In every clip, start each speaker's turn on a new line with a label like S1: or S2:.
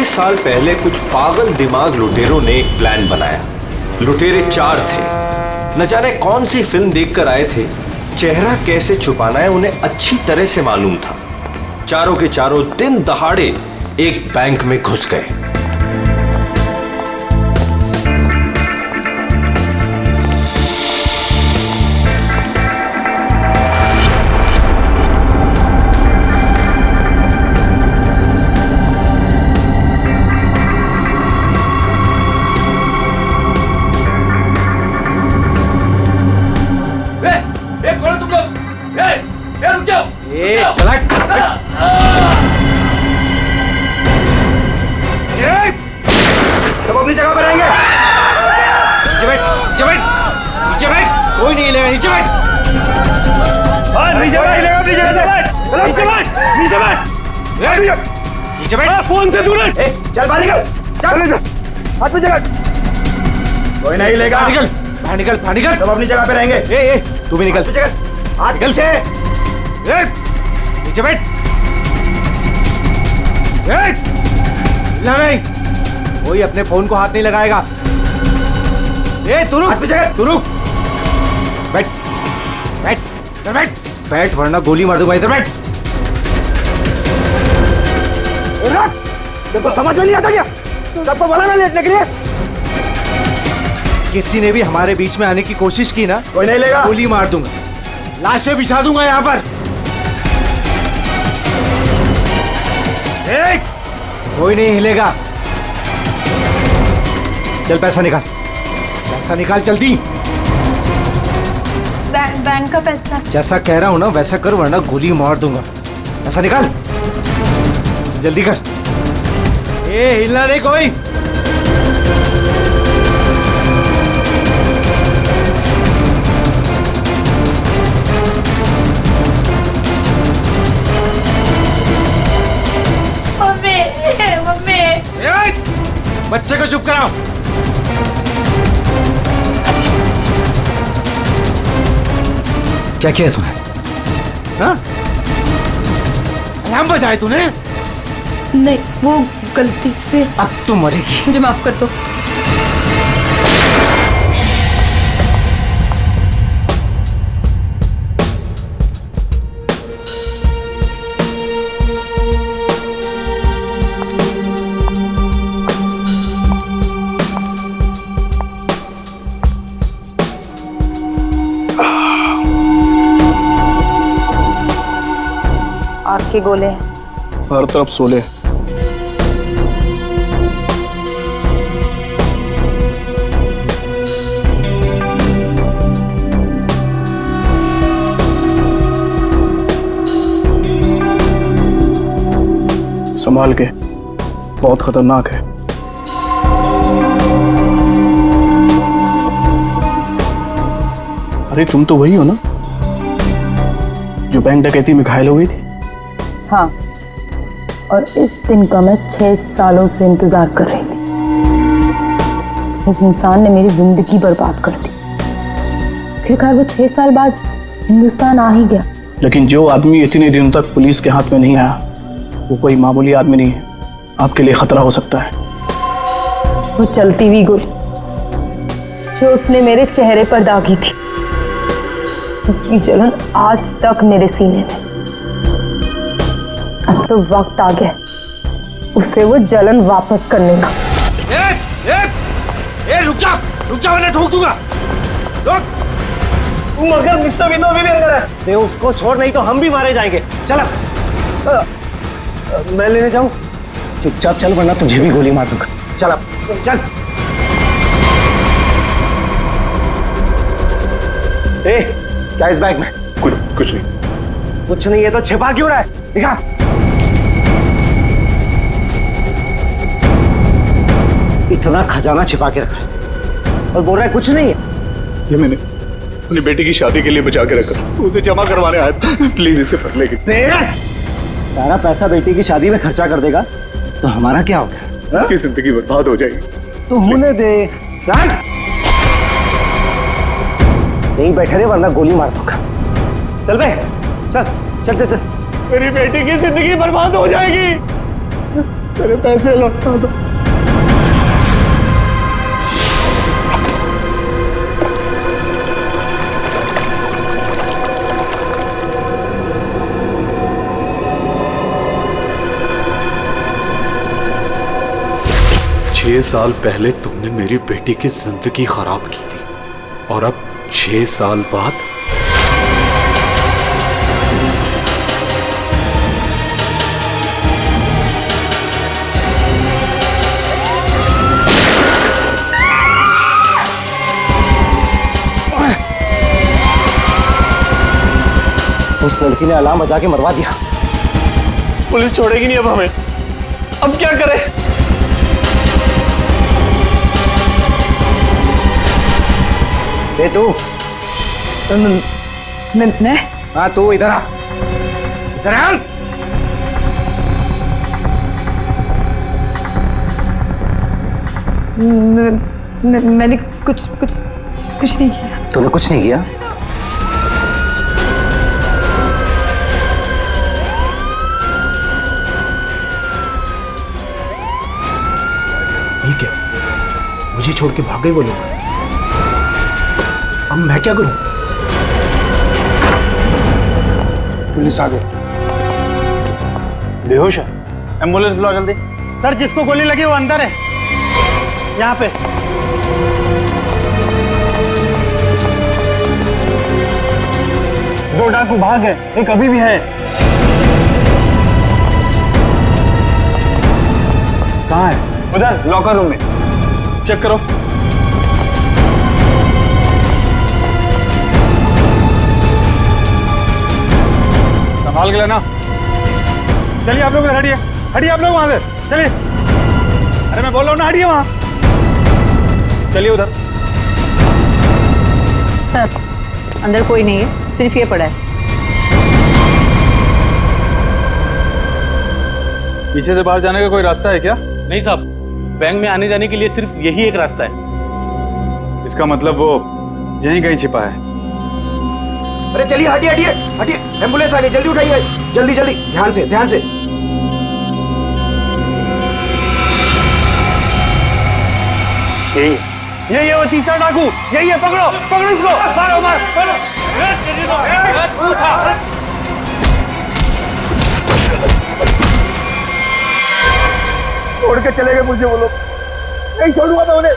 S1: 6 साल पहले कुछ पागल दिमाग लुटेरों ने एक प्लान बनाया। लुटेरे 4 थे। न जाने कौन सी फिल्म देखकर आए थे। चेहरा कैसे छुपाना है उन्हें अच्छी तरह से मालूम था। चारों के चारों दिन दहाड़े एक बैंक में घुस गए।
S2: सब अपनी जगह पर रहेंगे। नीचे बैठ, नीचे बैठ, नीचे बैठ, कोई नहीं हिलेगा। नीचे बैठ, नीचे बैठ, नीचे बैठ, नीचे बैठ, नीचे बैठ। फोन से दूर है। चल बाहर निकल, चल हाथ में जगह। कोई नहीं हिलेगा। निकल, बाहर निकल, बाहर निकल। सब अपनी जगह पे रहेंगे। तू भी निकल। हाथ निकल से। नीचे बैठ। नहीं, कोई अपने फोन को हाथ नहीं लगाएगा। तू रुक, तू रुक। बैठ, बैठ, इधर बैठ, बैठ वरना गोली मार दूंगा। इधर बैठ। देखो समझ में नहीं आता क्या? सबको बोला ना लेटने के लिए। किसी ने भी हमारे बीच में आने की कोशिश की ना, कोई नहीं लेगा। गोली मार दूंगा, लाशें बिछा दूंगा यहाँ पर। कोई नहीं हिलेगा। चल पैसा निकाल, पैसा निकाल जल्दी।
S3: बैंक का पैसा।
S2: जैसा कह रहा हूं ना वैसा कर वरना गोली मार दूंगा। पैसा निकाल जल्दी कर। हिलना नहीं कोई। बच्चे को चुप कराओ। क्या किया तूने? हाँ? अलार्म बजाए तूने?
S3: नहीं, वो गलती से।
S2: अब तू मरेगी।
S3: मुझे माफ कर दो। आग के गोले हैं।
S4: हर तरफ सोले। संभाल के, बहुत खतरनाक है। अरे तुम तो वही हो ना जो बैंक डकैती में घायल हो गई थी?
S5: हाँ, और इस दिन का मैं 6 सालों से इंतजार कर रही थी। इस इंसान ने मेरी जिंदगी बर्बाद कर दी। आखिरकार वो 6 साल बाद हिंदुस्तान आ ही गया।
S4: लेकिन जो आदमी इतने दिनों तक पुलिस के हाथ में नहीं आया वो कोई मामूली आदमी नहीं है। आपके लिए खतरा हो सकता है।
S5: वो चलती हुई गोली जो उसने मेरे चेहरे पर दागी थी, उसकी जलन आज तक मेरे सीने में। अब तो वक्त आ गया उसे वो जलन वापस करने का।
S2: रुक जा वरना ठोक दूंगा। रुक।
S4: तुम अगर मिस्टर विनो भी अंदर है
S2: दे उसको छोड़, नहीं तो हम भी मारे जाएंगे। चल
S4: मैं लेने जाऊं?
S2: चुपचाप चल वरना तुझे भी गोली मार दूंगा। चल अब चल। क्या इस बैग में?
S4: कुछ नहीं।
S2: कुछ नहीं है तो छिपा क्यों रहा है? दिखा। इतना खजाना छिपा के रखा है और बोल रहा है कुछ नहीं है।
S4: ये मैंने अपनी बेटी की शादी के लिए बचा के रखा, उसे जमा करवाने आया था। प्लीज इसे पढ़ लेगी।
S2: सारा पैसा बेटी की शादी में खर्चा कर देगा तो हमारा क्या होगा?
S4: उसकी जिंदगी बर्बाद हो जाएगी।
S2: तो होने दे। चल यहीं बैठे रहे वरना गोली मार दूंगा। चल बे, चल चल चल चल।
S4: मेरी बेटी की जिंदगी बर्बाद हो जाएगी। मेरे पैसे लौटा दो।
S6: छह साल पहले तुमने मेरी बेटी की जिंदगी खराब की थी और अब 6 साल बाद
S4: उस लड़की ने अलार्म बजा के मरवा दिया। पुलिस छोड़ेगी नहीं अब हमें। अब क्या करें? ए तू,
S5: मैं
S4: हाँ तू इधर आ, इधर आ।
S3: मैंने कुछ नहीं किया।
S4: तूने कुछ नहीं किया?
S7: ये क्या? मुझे छोड़ के भाग गए वो लोग। अब मैं क्या करूं? पुलिस आ गई।
S4: बेहोश है, एम्बुलेंस बुलाओ जल्दी।
S7: सर, जिसको गोली लगी वो अंदर है, यहाँ पे।
S4: दो डाकू भाग है, एक अभी भी है। कहाँ है? उधर लॉकर रूम में। चेक करो। संभाल के लेना। चलिए आप लोग हटिए, हटिए आप लोग वहां से, चलिए। अरे मैं बोल रहा हूँ ना, हटिए वहां। चलिए उधर।
S5: सर, अंदर कोई नहीं है, सिर्फ ये पड़ा है।
S4: पीछे से बाहर जाने का कोई रास्ता है क्या?
S8: नहीं साहब, बैंक में आने जाने के लिए सिर्फ यही एक रास्ता है।
S4: इसका मतलब वो यहीं कहीं छिपा है।
S7: अरे चलिए, हटिए हटिए हटिए, एम्बुलेंस आ गई, जल्दी उठाइए, जल्दी जल्दी, ध्यान से ध्यान से।
S4: यही है वो तीसरा डाकू, यही है। पकड़ो पकड़ो इसको, मारो मारो मारो। छोड़ के चले गए मुझे वो लोग, नहीं छोड़ूंगा मैं उन्हें।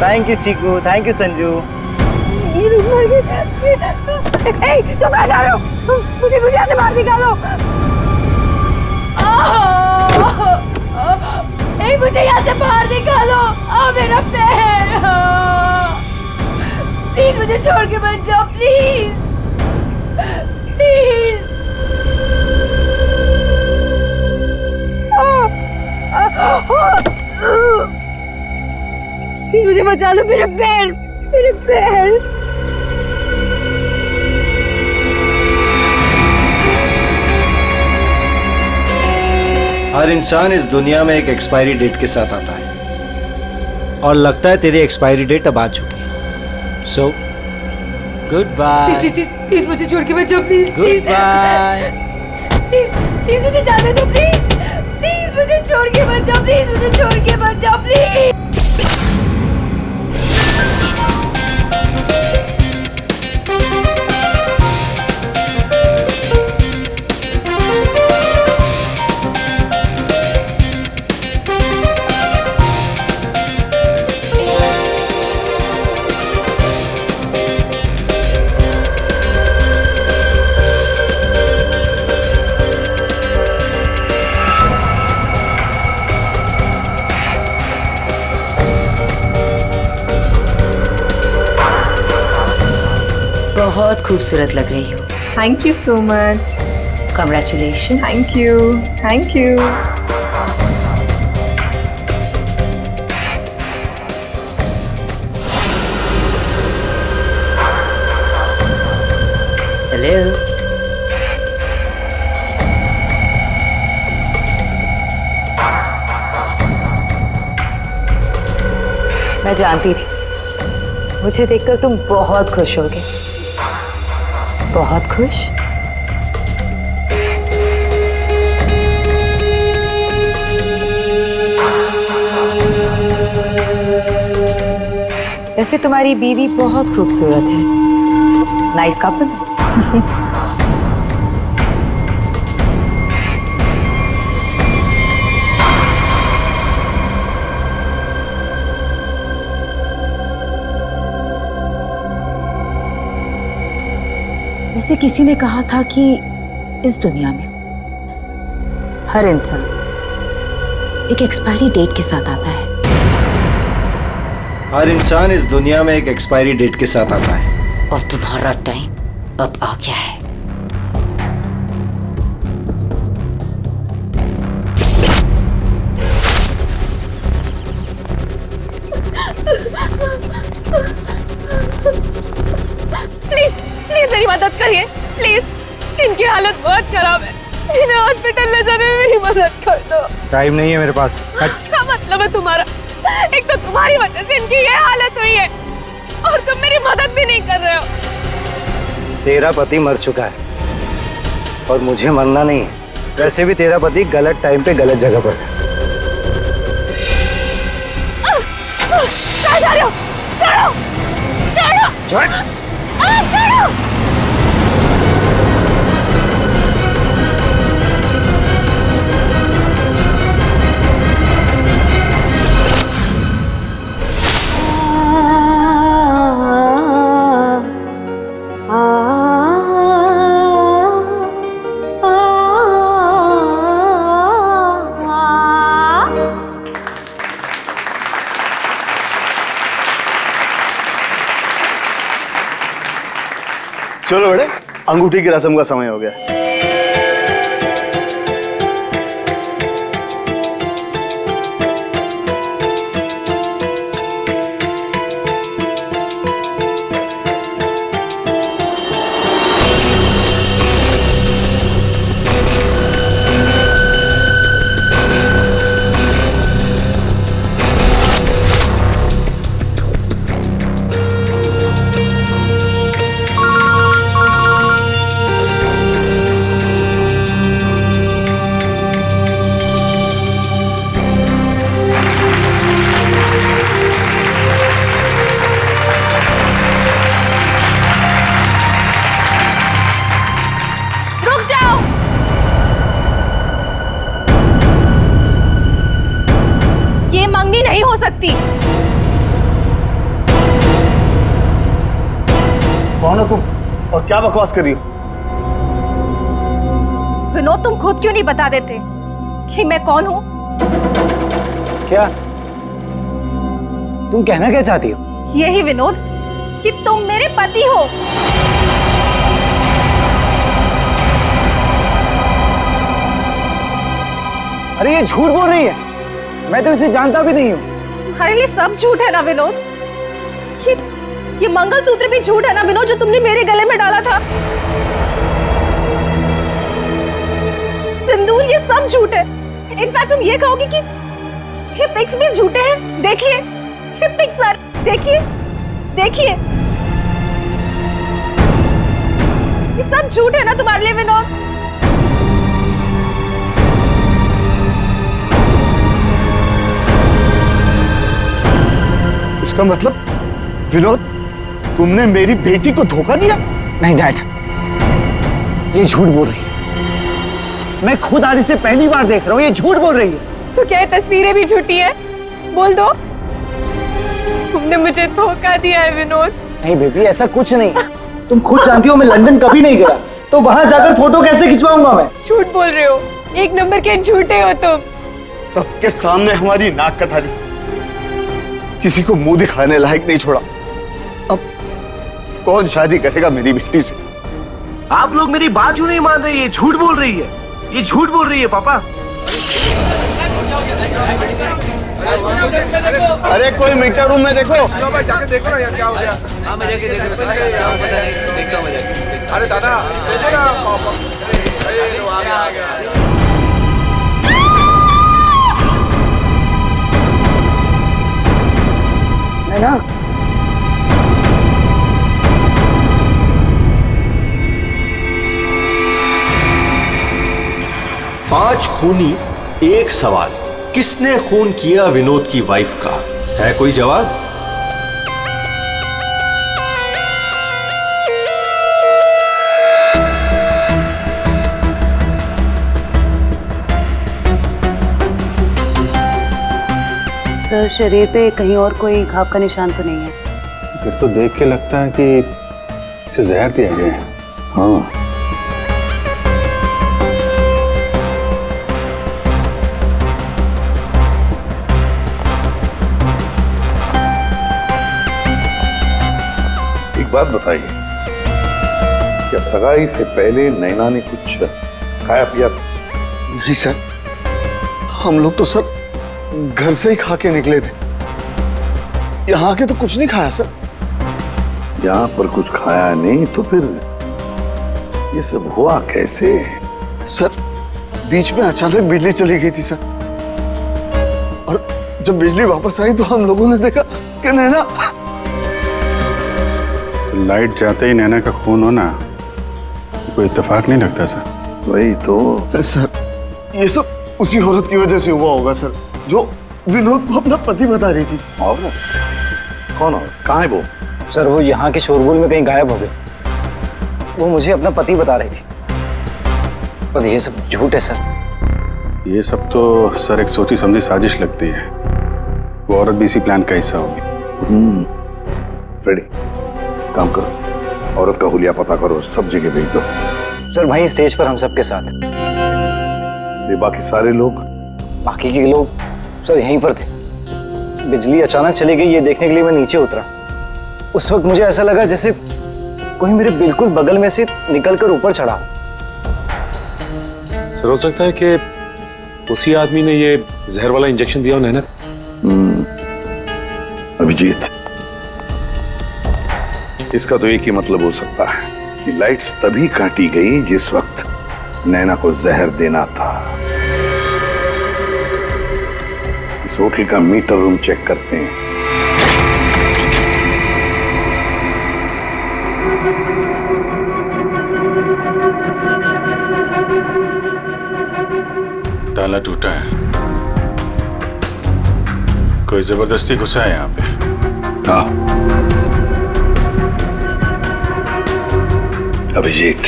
S4: Thank you Chiku, thank you Sanju.
S3: ये लोग मर गए। तुम कहाँ जा रहे हो? मुझे यहाँ से बाहर निकालो। मुझे यहाँ से बाहर निकालो। मेरा पैर। प्लीज मुझे छोड़ के मत जाओ, प्लीज प्लीज। प्लीज मुझे बचा लो, मेरे पैर, मेरे पैर।
S1: हर इंसान इस दुनिया में एक एक्सपायरी डेट के साथ आता है और लगता है तेरी एक्सपायरी डेट अब आ चुकी है। So good bye.
S3: प्लीज मुझे छोड़ के मत जाओ, प्लीज
S1: गुड बाय।
S3: प्लीज मुझे जाने दो, प्लीज प्लीज मुझे छोड़ के मत जाओ, प्लीज मुझे छोड़ के मत जाओ, प्लीज।
S9: बहुत खूबसूरत लग रही हो।
S10: Thank you so much.
S9: Congratulations.
S10: Thank you, thank you.
S9: Hello. मैं जानती थी मुझे देखकर तुम बहुत खुश होगे। बहुत खुश। वैसे तुम्हारी बीवी बहुत खूबसूरत है। Nice couple. वैसे किसी ने कहा था कि इस दुनिया में हर इंसान एक एक्सपायरी डेट के साथ आता है।
S7: हर इंसान इस दुनिया में एक एक्सपायरी डेट के साथ आता है।
S9: और तुम्हारा टाइम अब आ गया है।
S3: प्लीज प्लीज मेरी मदद करिए प्लीज। इनकी हालत बहुत खराब है, इन्हें हॉस्पिटल ले जाने में मेरी मदद कर दो।
S4: टाइम नहीं है मेरे पास।
S3: क्या मतलब है तुम्हारा? एक तो तुम्हारी वजह से इनकी ये हालत हुई है और तुम मेरी मदद भी नहीं कर रहे हो।
S7: तेरा पति मर चुका है और मुझे मरना नहीं है। वैसे भी तेरा पति गलत टाइम पे गलत जगह पर है।
S3: कहाँ जा रहे हो? छोड़ो छोड़ो छोड़ो।
S11: चलो बेटे, अंगूठी की रस्म का समय हो गया।
S3: नहीं हो सकती।
S11: कौन हो तुम और क्या बकवास कर रही हो?
S3: विनोद, तुम खुद क्यों नहीं बता देते कि मैं कौन हूँ?
S7: क्या तुम कहना क्या चाहती हो?
S3: यही विनोद कि तुम मेरे पति हो।
S7: अरे ये झूठ बोल रही है, मैं तो इसे जानता भी नहीं हूँ।
S3: तुम्हारे लिए सब झूठ है ना विनोद? ये मंगलसूत्र भी झूठ है ना विनोद, जो तुमने मेरे गले में डाला था? सिंदूर, ये सब झूठ है। इनफैक्ट तुम ये कहोगे कि ये पिक्स भी झूठे हैं। देखिए ये पिक्स, देखिए देखिए, ये सब झूठ है ना तुम्हारे लिए विनोद?
S11: इसका मतलब विनोद, तुमने मेरी बेटी को धोखा दिया?
S7: नहीं डैड, ये झूठ बोल रही है। मैं खुद आज इसे पहली बार देख रहा हूँ, ये झूठ बोल रही है।
S3: तो क्या ये तस्वीरें भी झूठी है? बोल दो, तुमने मुझे धोखा दिया है विनोद।
S7: नहीं बेबी, ऐसा कुछ नहीं। तुम खुद जानती हो मैं लंदन कभी नहीं गया, तो वहां जाकर फोटो कैसे खिंचवाऊंगा मैं?
S3: झूठ बोल रहे हो, एक नंबर के झूठे हो तुम।
S11: सबके सामने हमारी नाक कटा दी, किसी को मुंह दिखाने लायक नहीं छोड़ा। अब कौन शादी करेगा मेरी बेटी से?
S7: आप लोग मेरी बात क्यों नहीं मान रही है? झूठ बोल रही है, ये झूठ बोल रही है पापा।
S11: अरे कोई मीटर रूम में देखो।
S2: जाके देखो ना यार क्या हो गया। हाँ मैं जाके देखता हूँ। अरे दादा देखो ना, आ गया।
S7: नैना,
S1: पांच खूनी एक सवाल, किसने खून किया विनोद की वाइफ का? है कोई जवाब?
S5: सर, शरीर पे कहीं और कोई घाव का निशान तो नहीं है?
S4: फिर तो देख के लगता है कि इसे जहर दिया गया है।
S11: हाँ, एक बात बताइए, क्या सगाई से पहले नैना ने कुछ खाया पिया? नहीं सर, हम लोग तो सर घर से ही खा के निकले थे। यहाँ के तो कुछ नहीं खाया सर। यहाँ पर कुछ खाया नहीं तो फिर ये सब हुआ कैसे? सर, बीच में अचानक बिजली चली गई थी सर, और जब बिजली वापस आई तो हम लोगों ने देखा कि नैना।
S4: लाइट जाते ही नैना का खून होना कोई इत्तेफाक नहीं लगता सर।
S11: वही तो
S2: सर, ये सब उसी औरत की वजह से हुआ होगा सर, जो विनोद को अपना पति बता रही थी।
S11: और कौन और कहाँ है वो?
S7: सर वो यहाँ के शोरगुल में कहीं गायब हो गई। वो मुझे अपना पति बता रही थी, पर ये सब झूठ है सर।
S4: ये सब तो सर एक सोची समझी साजिश लगती है। वो औरत भी इसी प्लान का हिस्सा होगी।
S11: फ्रेडी, काम करो, औरत का हुलिया पता करो, सब जगह भेज दो।
S7: सर वहीं स्टेज पर हम सबके साथ।
S11: ये बाकी सारे लोग?
S7: बाकी के लोग सर यहीं पर थे। बिजली अचानक चली गई ये देखने के लिए मैं नीचे उतरा। उस वक्त मुझे ऐसा लगा जैसे कोई मेरे बिल्कुल बगल में से निकलकर ऊपर चढ़ा।
S12: सर हो सकता है कि उसी आदमी ने ये जहर वाला इंजेक्शन दिया हो नैना।
S11: अभिजीत, इसका तो एक ही मतलब हो सकता है कि लाइट्स तभी काटी गई जिस वक्त नैना को जहर देना था। इस होटल का मीटर रूम चेक करते हैं।
S4: ताला टूटा है, कोई जबरदस्ती घुसा है यहाँ पे।
S11: हाँ अभिजीत,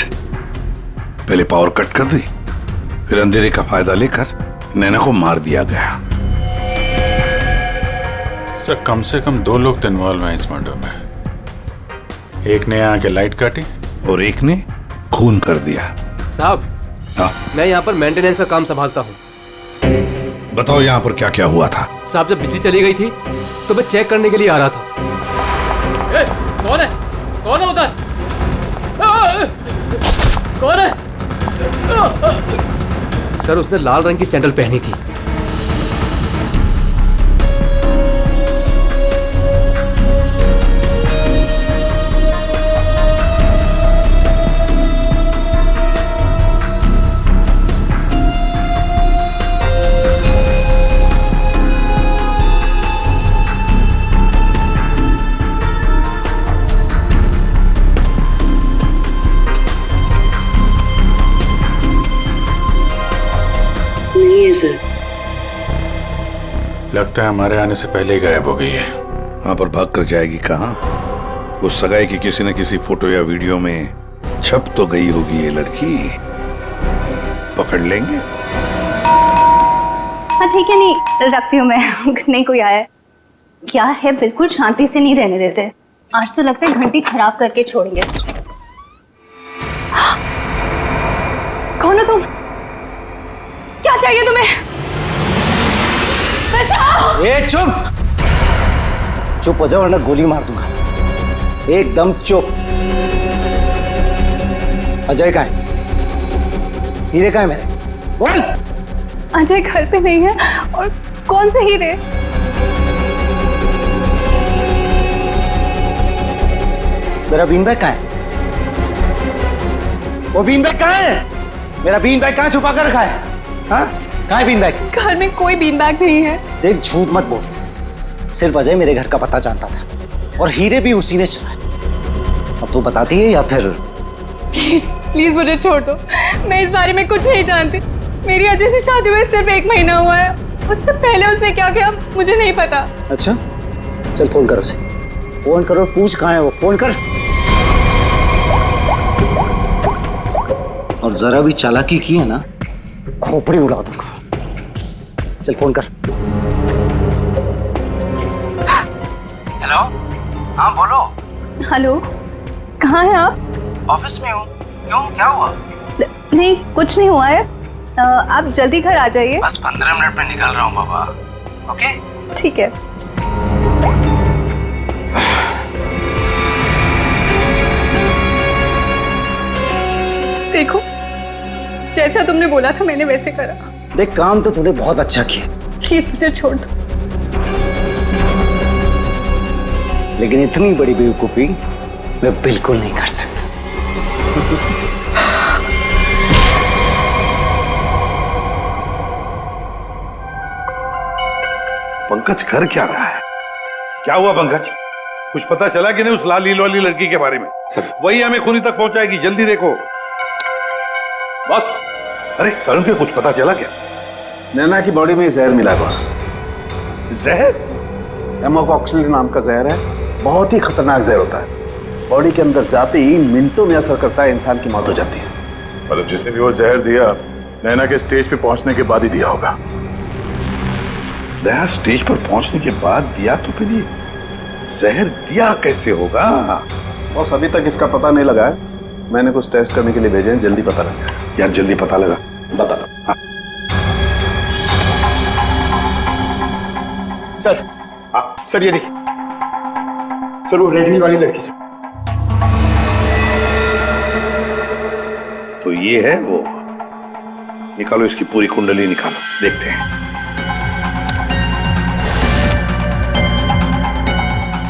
S11: पहले पावर कट कर दी, फिर अंधेरे का फायदा लेकर नैना को मार दिया गया।
S4: सर कम से कम 2 लोग तो इन्वॉल्व हैं इस मर्डर में। एक ने आके लाइट काटी
S11: और एक ने खून कर दिया।
S13: साहब,
S11: हाँ?
S13: मैं यहाँ पर मेंटेनेंस का काम संभालता हूँ।
S11: बताओ यहाँ पर क्या क्या हुआ था?
S13: साहब जब बिजली चली गई थी तो मैं चेक करने के लिए आ रहा था। ए, कौन है? कौन है उधर? कौन है? सर उसने लाल रंग की सैंडल पहनी थी।
S4: लगता है हमारे आने से पहले ही गायब हो गई है।
S11: वहां पर भाग कर जाएगी कहाँ? उस सगाई की किसी न किसी फोटो या वीडियो में छप तो गई होगी ये लड़की। पकड़ लेंगे।
S3: हाँ ठीक है, नहीं रखती हूँ मैं। नहीं कोई आया है क्या है? बिल्कुल शांति से नहीं रहने देते। आज तो लगता है घंटी खराब करके छोड़ेंगे। कौन हो तुम? क्या चाहिए तुम्हें?
S7: ए चुप! चुप हो जाओ वरना गोली मार दूंगा। एकदम चुप। अजय कहाँ है? हीरे कहाँ है मेरे? बोल।
S3: अजय घर पे नहीं है। और कौन से हीरे?
S7: मेरा बीन बैग कहाँ है? वो बीन बैग कहाँ है? मेरा बीन बैग कहाँ छुपा कर रखा है? हाँ? कहाँ है बीन बैग?
S3: घर में कोई बीन बैग नहीं है।
S7: देख झूठ मत बोल। सिर्फ अजय मेरे घर का पता जानता था और हीरे भी उसी ने चुराए। अब तू बताती है या फिर?
S3: प्लीज प्लीज मुझे छोड़ दो, मैं इस बारे में कुछ नहीं जानती। मेरी अजय से शादी हुए सिर्फ 1 महीना हुआ है, उससे पहले उसने क्या किया मुझे नहीं पता।
S7: अच्छा चल फोन करो उसे, फोन करो, पूछ कहाँ है वो, फोन कर। और जरा भी चालाकी की है ना, खोपड़ी उड़ा दूंगा। चल फोन कर।
S14: हेलो, हाँ बोलो।
S3: हेलो, कहाँ हैं आप?
S14: ऑफिस में हूँ। क्यों, क्या हुआ?
S3: नहीं कुछ नहीं हुआ है, आप जल्दी घर आ जाइए।
S14: बस 15 मिनट में निकल रहा हूँ बाबा। ओके
S3: ठीक है। देखो जैसा तुमने बोला था मैंने वैसे करा।
S7: देख काम तो तूने बहुत अच्छा किया,
S3: प्लीज मुझे छोड़ दो।
S7: लेकिन इतनी बड़ी बेवकूफी मैं बिल्कुल नहीं कर सकता।
S11: पंकज कर क्या रहा है? क्या हुआ पंकज? कुछ पता चला कि नहीं उस लाल लील वाली लड़की के बारे में?
S12: सर
S11: वही हमें खूनी तक पहुंचाएगी, जल्दी देखो।
S12: बॉस,
S11: अरे सरुण के कुछ पता चला क्या?
S12: नैना की बॉडी में जहर मिला है बॉस।
S11: जहर?
S12: एमोकॉक्सिल नाम का जहर है, बहुत ही खतरनाक जहर होता है। बॉडी के अंदर जाते ही मिनटों में असर करता है, इंसान की मौत हो जाती है।
S4: मतलब जिसने भी वो जहर दिया नैना के स्टेज पे पहुंचने के बाद ही दिया होगा।
S11: दया स्टेज पर पहुंचने के बाद दिया तो फिर ये जहर दिया कैसे होगा?
S12: बॉस अभी तक इसका पता नहीं लगा है, मैंने कुछ टेस्ट करने के लिए भेजे हैं, जल्दी पता लग जाएगा।
S11: यार जल्दी पता लगा,
S12: बता।
S11: हाँ।
S2: सर, हाँ सर ये देखिए सर, वो रेड हिल वाली लड़की सर।
S11: तो ये है वो। निकालो इसकी पूरी कुंडली निकालो, देखते हैं।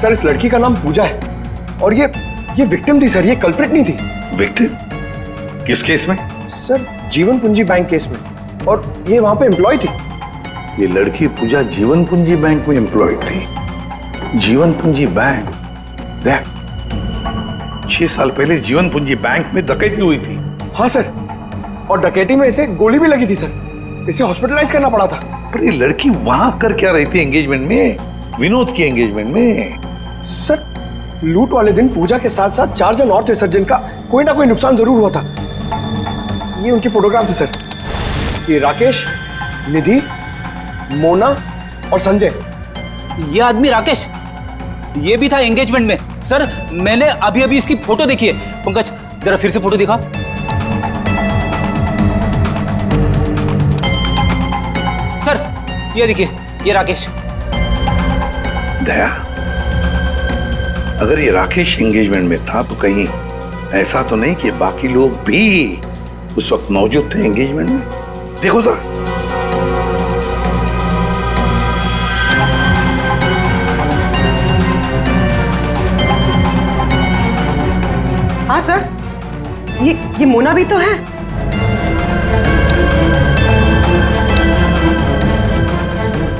S2: सर इस लड़की का नाम पूजा है और ये विक्टिम थी सर, ये कल्प्रिट नहीं थी।
S11: विक्टिम? किस केस में?
S2: सर जीवन पूंजी बैंक केस में, और ये वहां पे एम्प्लॉय थी।
S11: ये लड़की पूजा जीवन पूंजी बैंक में एम्प्लॉय थी। जीवन पूंजी बैंक? देख 6 साल पहले जीवन पूंजी बैंक में डकैती हुई थी।
S2: हाँ सर, और डकैती में इसे गोली भी लगी थी सर, इसे हॉस्पिटलाइज करना पड़ा था।
S11: पर ये लड़की वहां कर क्या रही थी एंगेजमेंट में, विनोद की एंगेजमेंट में?
S2: सर लूट वाले दिन पूजा के साथ साथ 4 जन और थे सर, जिनका कोई ना कोई नुकसान जरूर हुआ था। ये उनकी फोटोग्राफ है सर, ये राकेश, निधि, मोना और संजय।
S14: ये आदमी राकेश, ये भी था एंगेजमेंट में। सर मैंने अभी अभी इसकी फोटो देखी है। पंकज जरा फिर से फोटो दिखा। सर ये देखिए, ये राकेश।
S11: दया, अगर ये राकेश एंगेजमेंट में था तो कहीं ऐसा तो नहीं कि बाकी लोग भी उस वक्त मौजूद थे एंगेजमेंट में? देखो तो।
S15: हाँ सर, ये मोना भी तो है।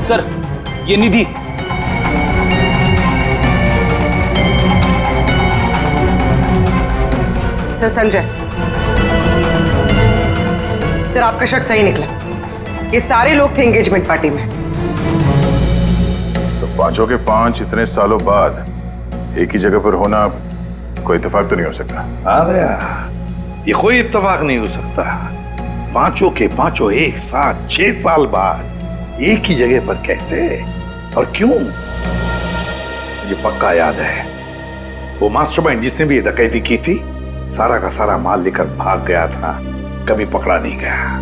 S14: सर ये निधि।
S15: सर संजय, सर आपका शक सही निकला, ये सारे लोग थे एंगेजमेंट पार्टी में।
S4: तो पांचों के 5 इतने सालों बाद एक ही जगह पर होना कोई इत्तेफाक तो नहीं हो सकता।
S11: हाँ दया, ये कोई इत्तेफाक नहीं हो सकता। पांचों के पांचों एक साथ 6 साल बाद एक ही जगह पर कैसे और क्यों? मुझे पक्का याद है, वो मास्टरमाइंड जिसने भी ये डकैती की थी सारा का सारा माल लेकर भाग गया था, कभी पकड़ा नहीं गया।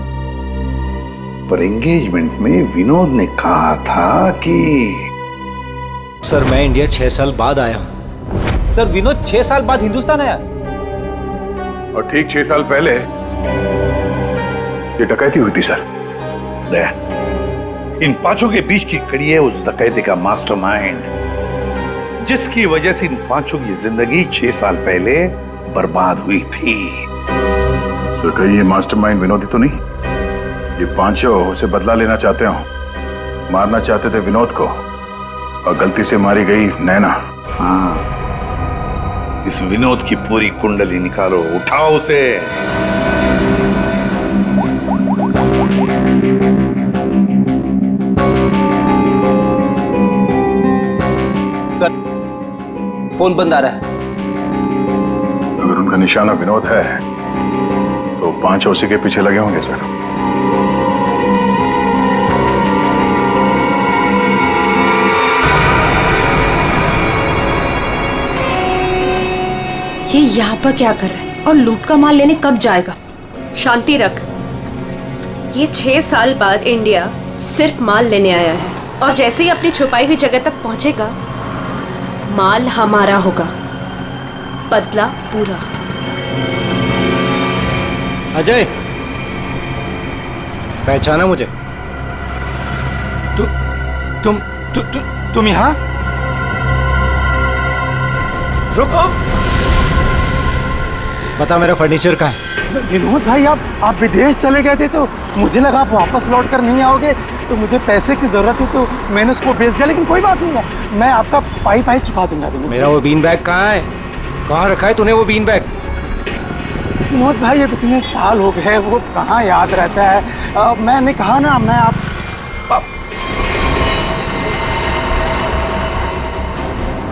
S11: पर एंगेजमेंट में विनोद ने कहा था कि
S16: सर मैं इंडिया 6 साल बाद आया हूं।
S14: सर विनोद 6 साल बाद हिंदुस्तान आया,
S4: और ठीक 6 साल पहले ये डकैती हुई थी सर।
S11: दया, इन पांचों के बीच की कड़ी है उस डकैती का मास्टरमाइंड, जिसकी वजह से इन पांचों की जिंदगी 6 साल पहले बर्बाद हुई थी।
S4: सर कहीं ये मास्टरमाइंड विनोद ही तो नहीं? ये पांचों उसे बदला लेना चाहते हो, मारना चाहते थे विनोद को
S12: और गलती से मारी गई नैना।
S11: हाँ, इस विनोद की पूरी कुंडली निकालो, उठाओ उसे।
S14: सर फोन बंद आ रहा है।
S12: अगर उनका निशाना विनोद है तो 5 उसी के पीछे लगे होंगे सर।
S9: ये यहाँ पर क्या कर रहा है और लूट का माल लेने कब जाएगा?
S17: शांति रख। ये 6 साल बाद इंडिया सिर्फ माल लेने आया है और जैसे ही अपनी छुपाई हुई जगह तक पहुंचेगा माल हमारा होगा, बदला पूरा।
S16: अजय, पहचाना मुझे?
S2: तुम यहाँ?
S16: रुको, बता मेरा फर्नीचर कहाँ है?
S2: विनोद भाई, आप विदेश चले गए थे तो मुझे लगा आप वापस लौट कर नहीं आओगे, तो मुझे पैसे की जरूरत थी तो मैंने उसको बेच दिया। लेकिन कोई बात नहीं है, मैं आपका पाई चुका दूंगा।
S16: मेरा वो बीन बैग कहाँ है? कहाँ रखा है तूने वो बीन बैग?
S2: विनोद भाई, अब इतने साल हो गए, वो कहाँ याद रहता है। मैंने कहा ना, मैं आप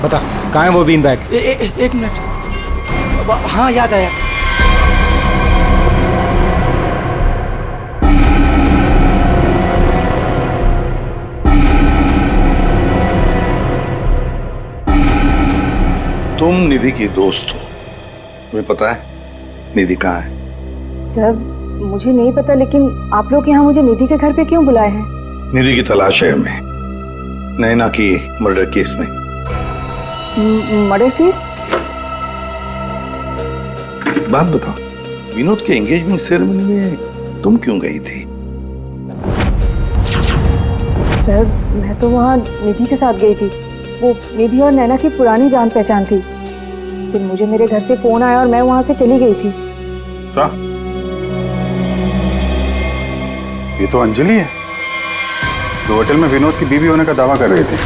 S16: बता कहाँ है वो बीन बैग?
S2: एक मिनट। हाँ, याद आया।
S11: तुम निधि की दोस्त हो, तुम्हें पता है निधि कहाँ है?
S5: सर, मुझे नहीं पता, लेकिन आप लोग यहाँ मुझे निधि के घर पे क्यों बुलाए हैं?
S11: निधि की तलाश है हमें, नैना की मर्डर केस में।
S5: Murder case?
S11: बात बताओ, विनोद के एंगेजमेंट सेरेमनी में तुम क्यों गई थी?
S5: सर, मैं तो वहाँ निधि के साथ गई थी। वो निधि और नैना की पुरानी जान पहचान थी। फिर मुझे मेरे घर से फोन आया और मैं वहाँ से चली गई थी।
S12: ये तो अंजलि है जो होटल में विनोद की बीवी होने का दावा कर रही थी।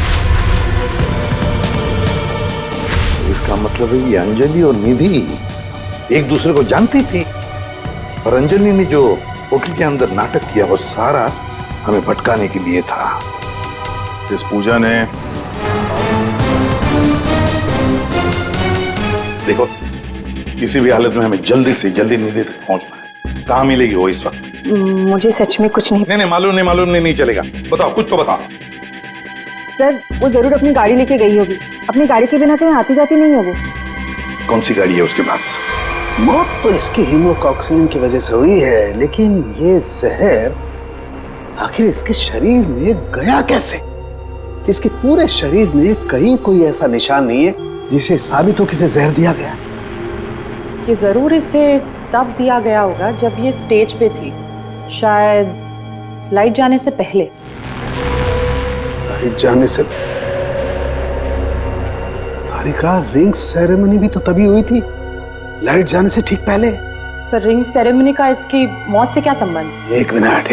S11: इसका मतलब है ये अंजलि और निधि एक दूसरे को जानती थी, और अंजलि ने जो होटल के अंदर नाटक किया वो सारा हमें भटकाने के लिए था।
S12: इस पूजा ने
S11: देखो, किसी भी हालत में हमें जल्दी से जल्दी निधि तक पहुंचना है। कहाँ मिलेगी वो इस वक्त?
S5: मुझे सच में कुछ नहीं।
S11: नहीं, मालूम नहीं चलेगा। बताओ, कुछ तो बताओ।
S5: सर, वो जरूर अपनी गाड़ी लेके गई होगी। अपनी गाड़ी के बिना कहीं आती जाती नहीं होगी।
S11: कौन सी गाड़ी है उसके पास?
S12: मौत तो इसकी हीमोकॉक्सिन की वजह से हुई है, लेकिन ये जहर आखिर इसके शरीर में गया कैसे? इसके पूरे शरीर में कहीं कोई ऐसा निशान नहीं है जिसे साबित हो कि इसे जहर दिया गया।
S18: ये जरूर इसे तब दिया गया होगा जब ये स्टेज पे थी, शायद लाइट जाने से पहले।
S12: लाइट जाने से? तारिका, रिंग सेरेमनी भी तो तभी हुई थी, लाइट जाने से ठीक पहले।
S18: सर, रिंग सेरेमनी का इसकी मौत से क्या संबंध?
S12: एक मिनट।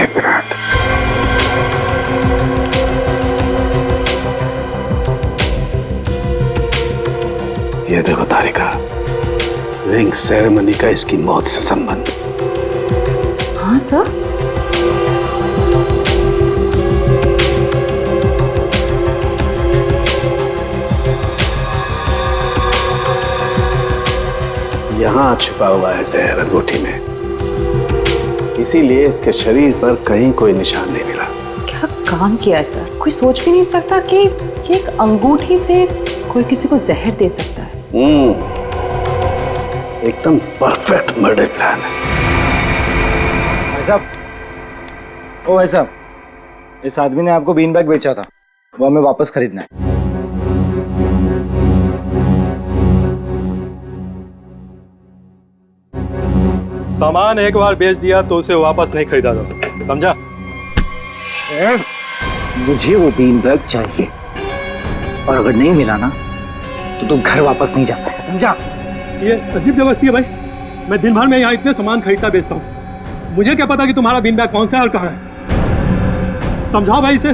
S12: ये देखो तारिका, रिंग सेरेमनी का इसकी मौत से संबंध।
S18: हाँ सर।
S12: यहाँ छिपा हुआ है जहर अंगूठी में, इसीलिए इसके शरीर पर कहीं कोई निशान नहीं मिला।
S18: क्या काम किया है सर? कोई सोच भी नहीं सकता कि एक अंगूठी से कोई किसी को जहर दे सकता है।
S12: एकदम परफेक्ट मर्डर प्लान है।
S16: भाई साहब, ओ भाई साहब, इस आदमी ने आपको बीन बैग बेचा था, वो हमें वापस खरीदना है।
S4: सामान एक बार बेच दिया तो उसे वापस नहीं खरीदा जा सकता, समझा?
S14: मुझे वो बीन बैग चाहिए, और अगर नहीं मिला ना तो तुम घर वापस नहीं जा पाएगा, समझा?
S4: ये अजीब जबरदस्ती है भाई। मैं दिन भर में यहाँ इतने सामान खरीदता बेचता हूँ, मुझे क्या पता कि तुम्हारा बीन बैग कौन सा है और कहाँ है? समझाओ भाई इसे।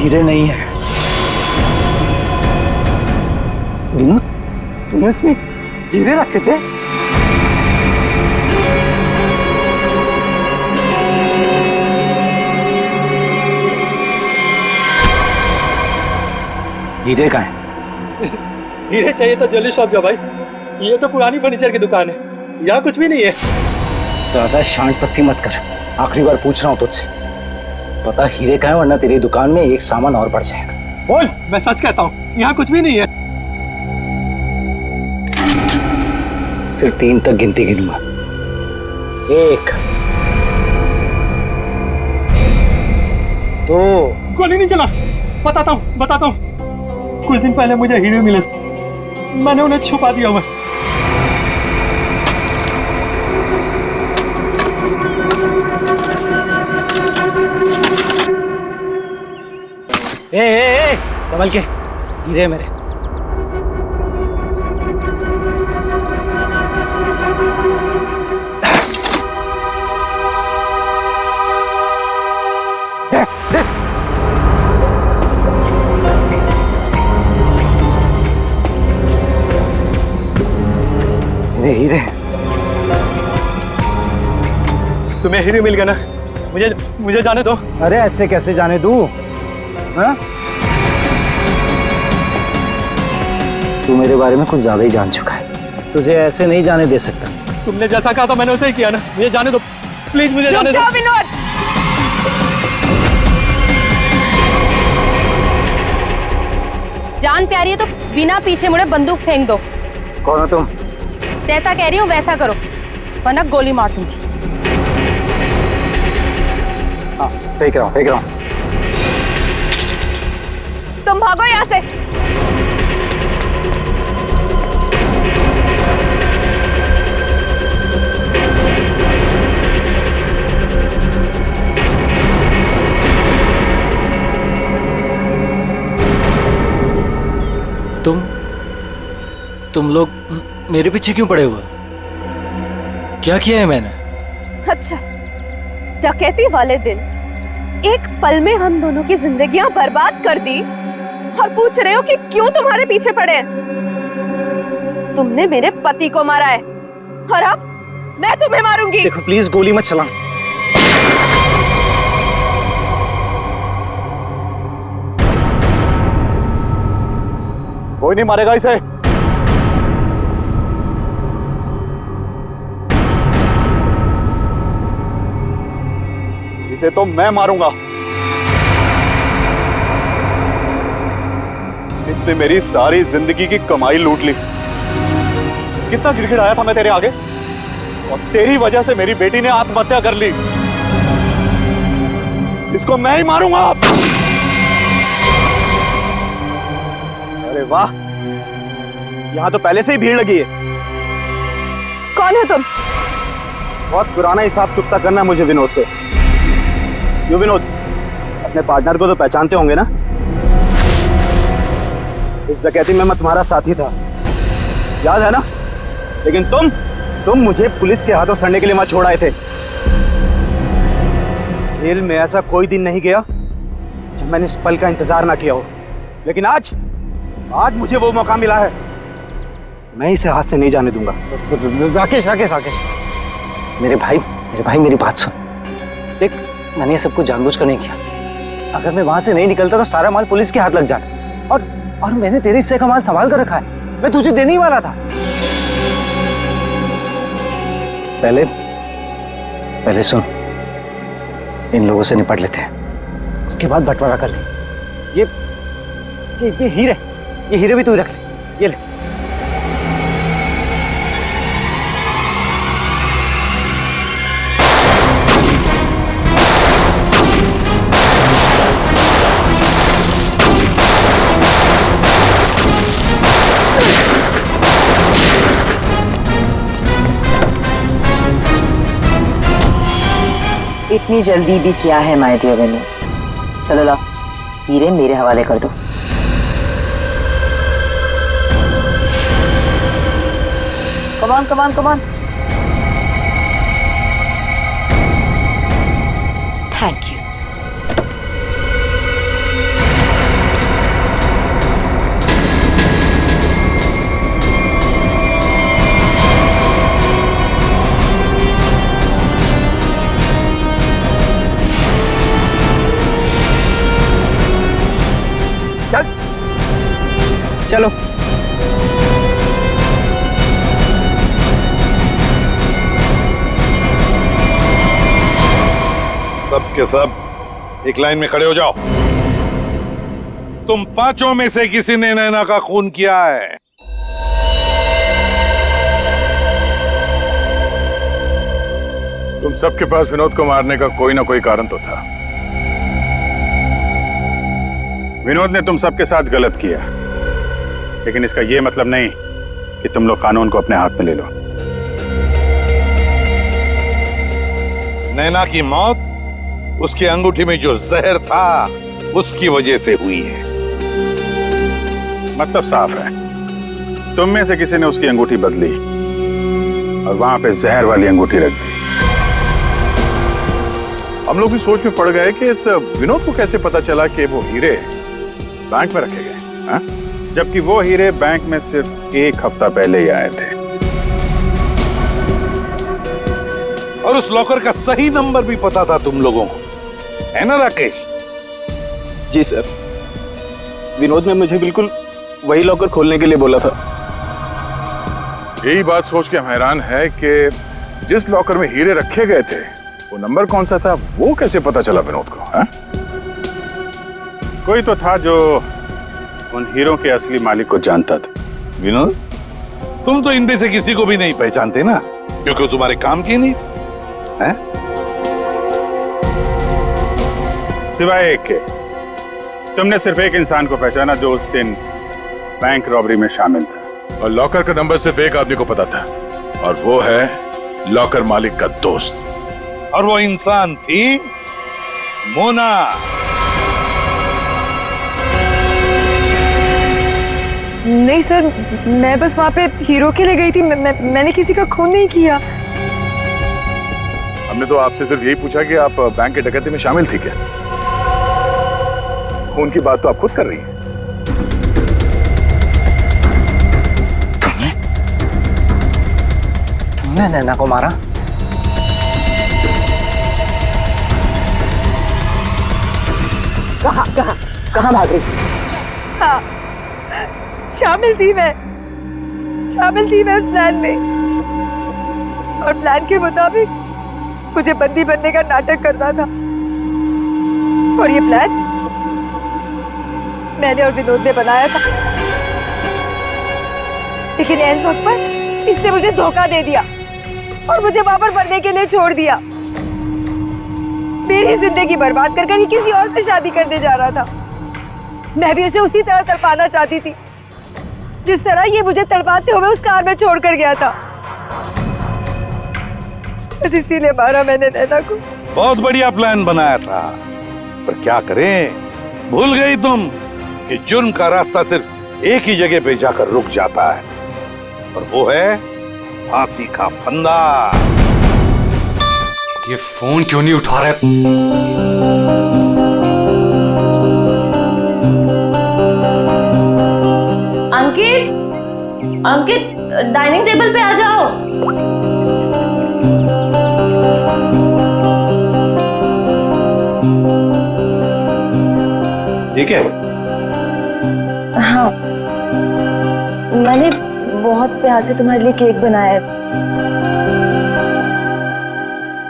S7: हीरे नहीं है। विनोद, तूने इसमें हीरे रखे थे? हीरे कहाँ है?
S13: हीरे चाहिए तो ज्वेलरी शॉप जाओ भाई, ये तो पुरानी फर्नीचर की दुकान है, यहाँ कुछ भी नहीं है।
S7: ज्यादा शांत पत्ती मत कर, आखिरी बार पूछ रहा हूँ तुझसे, पता हीरे कहाँ है, वरना तेरी दुकान में एक सामान और बढ़ जाएगा। बोल।
S13: मैं सच कहता हूँ, यहाँ कुछ भी नहीं है।
S7: सिर्फ 3 तक गिनती गिनूंगा। 1 2।
S13: गोली नहीं चला, बताता हूँ। कुछ दिन पहले मुझे हीरे मिले, मैंने उन्हें छुपा दिया हुआ।
S7: ए, संभल के, हीरे मेरे। हीरे
S13: तुम्हें हीरे मिल गया ना, मुझे जाने दो।
S7: अरे ऐसे कैसे जाने दूं? हाँ? तू मेरे बारे में कुछ ज्यादा ही जान चुका है, तुझे ऐसे नहीं जाने दे सकता।
S13: तुमने जैसा कहा था मैंने वैसे ही किया ना, मुझे जाने दो प्लीज, मुझे जाने दो।
S3: विनोद, जान प्यारी है तो बिना पीछे मुड़े बंदूक फेंक दो।
S7: कौन हो तुम?
S3: जैसा कह रही हूँ वैसा करो, वरना गोली मार दूंगी।
S7: हाँ, फेंक रहा हूँ।
S3: तुम भागो यहाँ से।
S16: तुम लोग मेरे पीछे क्यों पड़े हुए? क्या किया है मैंने?
S17: अच्छा, डकैती वाले दिन एक पल में हम दोनों की जिंदगियां बर्बाद कर दी और पूछ रहे हो कि क्यों तुम्हारे पीछे पड़े हैं? तुमने मेरे पति को मारा है और अब मैं तुम्हें मारूंगी।
S7: देखो प्लीज गोली मत चला।
S4: कोई नहीं मारेगा इसे। इसे तो मैं मारूंगा। इसने मेरी सारी जिंदगी की कमाई लूट ली। कितना गिड़गिड़ाया था मैं तेरे आगे, और तेरी वजह से मेरी बेटी ने आत्महत्या कर ली। इसको मैं ही मारूंगा। अरे वाह, यहां तो पहले से ही भीड़ लगी है।
S17: कौन हो तुम?
S4: बहुत पुराना हिसाब चुकता करना है मुझे विनोद से। यो विनोद, अपने पार्टनर को तो पहचानते होंगे ना? इस डकैती में मैं तुम्हारा साथी था, याद है ना? लेकिन तुम मुझे पुलिस के हाथों सड़ने के लिए वहां छोड़ आए थे। जेल में ऐसा कोई दिन नहीं गया जब मैंने इस पल का इंतजार ना किया हो। लेकिन आज मुझे वो मौका मिला है, मैं इसे हाथ से नहीं जाने दूंगा।
S7: राकेश, मेरे भाई मेरी बात सुन। देख, मैंने ये सब कुछ जानबूझ कर नहीं किया। अगर मैं वहां से नहीं निकलता तो सारा माल पुलिस के हाथ लग जाता। और मैंने तेरे हिस्से का माल संभाल कर रखा है, मैं तुझे देने ही वाला था। पहले सुन, इन लोगों से निपट लेते हैं, उसके बाद बंटवारा कर ले। ये हीरे भी तू रख ले, ये ले।
S9: इतनी जल्दी भी क्या है माय डियर विनोद? चलो लाओ, हीरे मेरे हवाले कर दो। Come on. Thank you.
S15: चलो।
S19: सब के सब एक लाइन में खड़े हो जाओ। तुम पांचों में से किसी ने नैना का खून किया है?
S4: तुम सबके पास विनोद को मारने का कोई ना कोई कारण तो था। विनोद ने तुम सबके साथ गलत किया, लेकिन इसका यह मतलब नहीं कि तुम लोग कानून को अपने हाथ में ले लो।
S19: नैना की मौत उसकी अंगूठी में जो जहर था उसकी वजह से हुई है।
S4: मतलब साफ है, तुम में से किसी ने उसकी अंगूठी बदली और वहां पे जहर वाली अंगूठी रख दी। हम लोग भी सोच में पड़ गए कि इस विनोद को कैसे पता चला कि वो हीरे बैंक में रखे गए, हाँ? जबकि वो हीरे बैंक में सिर्फ एक हफ्ता पहले ही आए थे।
S19: और उस लॉकर का सही नंबर भी पता था तुम लोगों को, है ना राकेश?
S14: जी सर, विनोद ने मुझे बिल्कुल वही लॉकर खोलने के लिए बोला था।
S4: यही बात सोच के हम हैरान है कि जिस लॉकर में हीरे रखे गए थे वो नंबर कौन सा था, वो कैसे पता चला विनोद को, हाँ? कोई तो था जो उन हीरों के असली मालिक को जानता था।
S19: विनोद, तुम तो इनमें से किसी को भी नहीं पहचानते ना, क्योंकि वो तुम्हारे काम की नहीं है।
S4: सिवाय एक के, तुमने सिर्फ एक इंसान को पहचाना जो उस दिन बैंक रॉबरी में शामिल था, और लॉकर का नंबर सिर्फ एक आदमी को पता था, और वो है लॉकर मालिक का दोस्त।
S19: और वो इंसान थी मोना।
S18: नहीं सर, मैं बस वहाँ पे हीरो के लिए गई थी। मैंने किसी का खून नहीं किया।
S4: हमने तो आपसे सिर्फ यही पूछा कि आप बैंक के डकैती में शामिल थी क्या? खून की बात तो आप खुद कर रही हैं।
S7: तुमने नैना को मारा?
S5: कहाँ भाग रही?
S18: हाँ, शामिल थी मैं उस प्लान में, और प्लान के मुताबिक मुझे बंदी बनने का नाटक करना था। और ये प्लान मैंने और विनोद ने बनाया था, लेकिन एन वक्त पर इसने मुझे धोखा दे दिया और मुझे वहां पर बनने के लिए छोड़ दिया। मेरी जिंदगी बर्बाद कर ये किसी और से शादी करने जा रहा था। मैं भी उसे उसी तरह तड़पाना चाहती थी जिस तरह ये मुझे तड़पाते हुए उस कार में छोड़कर गया था। बस इसीलिए मारा मैंने नैना को।
S19: बहुत बढ़िया प्लान बनाया था, पर क्या करें, भूल गई तुम कि जुर्म का रास्ता सिर्फ एक ही जगह पे जाकर रुक जाता है, और वो है फांसी का फंदा।
S6: ये फोन क्यों नहीं उठा रहा?
S17: अंकित, डाइनिंग टेबल पे आ जाओ।
S14: ठीक है?
S5: हाँ, मैंने बहुत प्यार से तुम्हारे लिए केक बनाया है।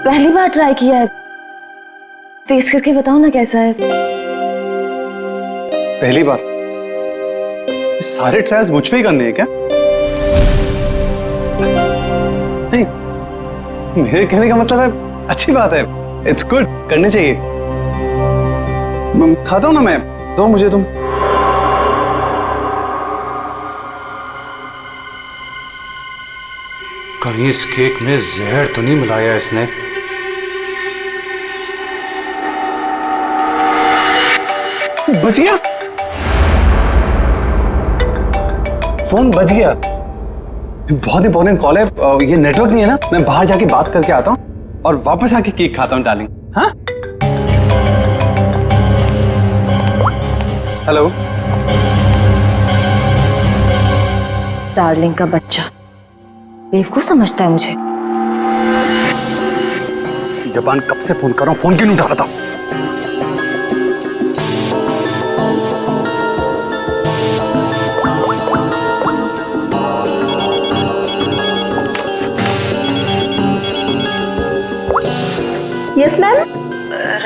S5: पहली बार ट्राई किया है, टेस्ट करके बताओ ना कैसा है।
S14: पहली बार? सारे ट्रायल्स मुझ पे ही करने हैं क्या? नहीं, मेरे कहने का मतलब है अच्छी बात है, इट्स गुड, करने चाहिए। खाता हूं ना मैं, दो मुझे तुम।
S6: कहीं इस केक में जहर तो नहीं मिलाया इसने?
S14: बच गया, फोन बच गया। बहुत इंपॉर्टेंट कॉल है, ये नेटवर्क नहीं है ना, मैं बाहर जाके बात करके आता हूँ और वापस आके केक खाता हूँ डार्लिंग। हाँ, हेलो।
S5: डार्लिंग का बच्चा बेवकूफ समझता है मुझे।
S6: जबान कब से फोन कर रहा हूँ, फोन क्यों नहीं उठा रहा था?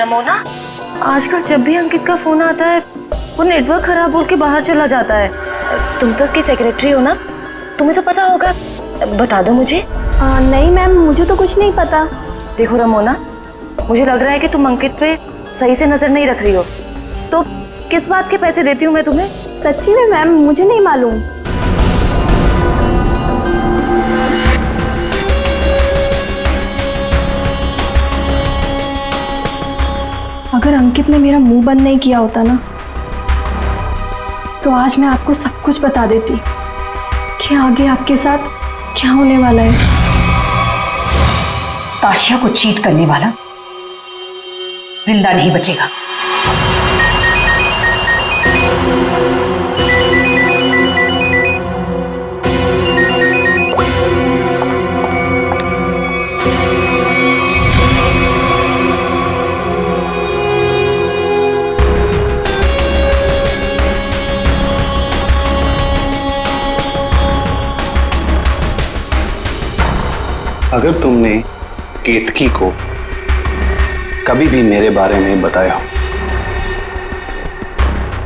S5: रमोना, आजकल जब भी अंकित का फोन आता है वो नेटवर्क खराब बोल के बाहर चला जाता है। तुम तो उसकी सेक्रेटरी हो ना, तुम्हें तो पता होगा, बता दो मुझे।
S3: नहीं मैम, मुझे तो कुछ नहीं पता।
S5: देखो रमोना, मुझे लग रहा है कि तुम अंकित पे सही से नजर नहीं रख रही हो। तो किस बात के पैसे देती हूँ मैं तुम्हें?
S3: सच्ची में मैम, मुझे नहीं मालूम। अगर अंकित ने मेरा मुंह बंद नहीं किया होता ना, तो आज मैं आपको सब कुछ बता देती कि आगे आपके साथ क्या होने वाला है।
S20: ताशिया को चीट करने वाला जिंदा नहीं बचेगा।
S14: अगर तुमने केतकी को कभी भी मेरे बारे में बताया हो,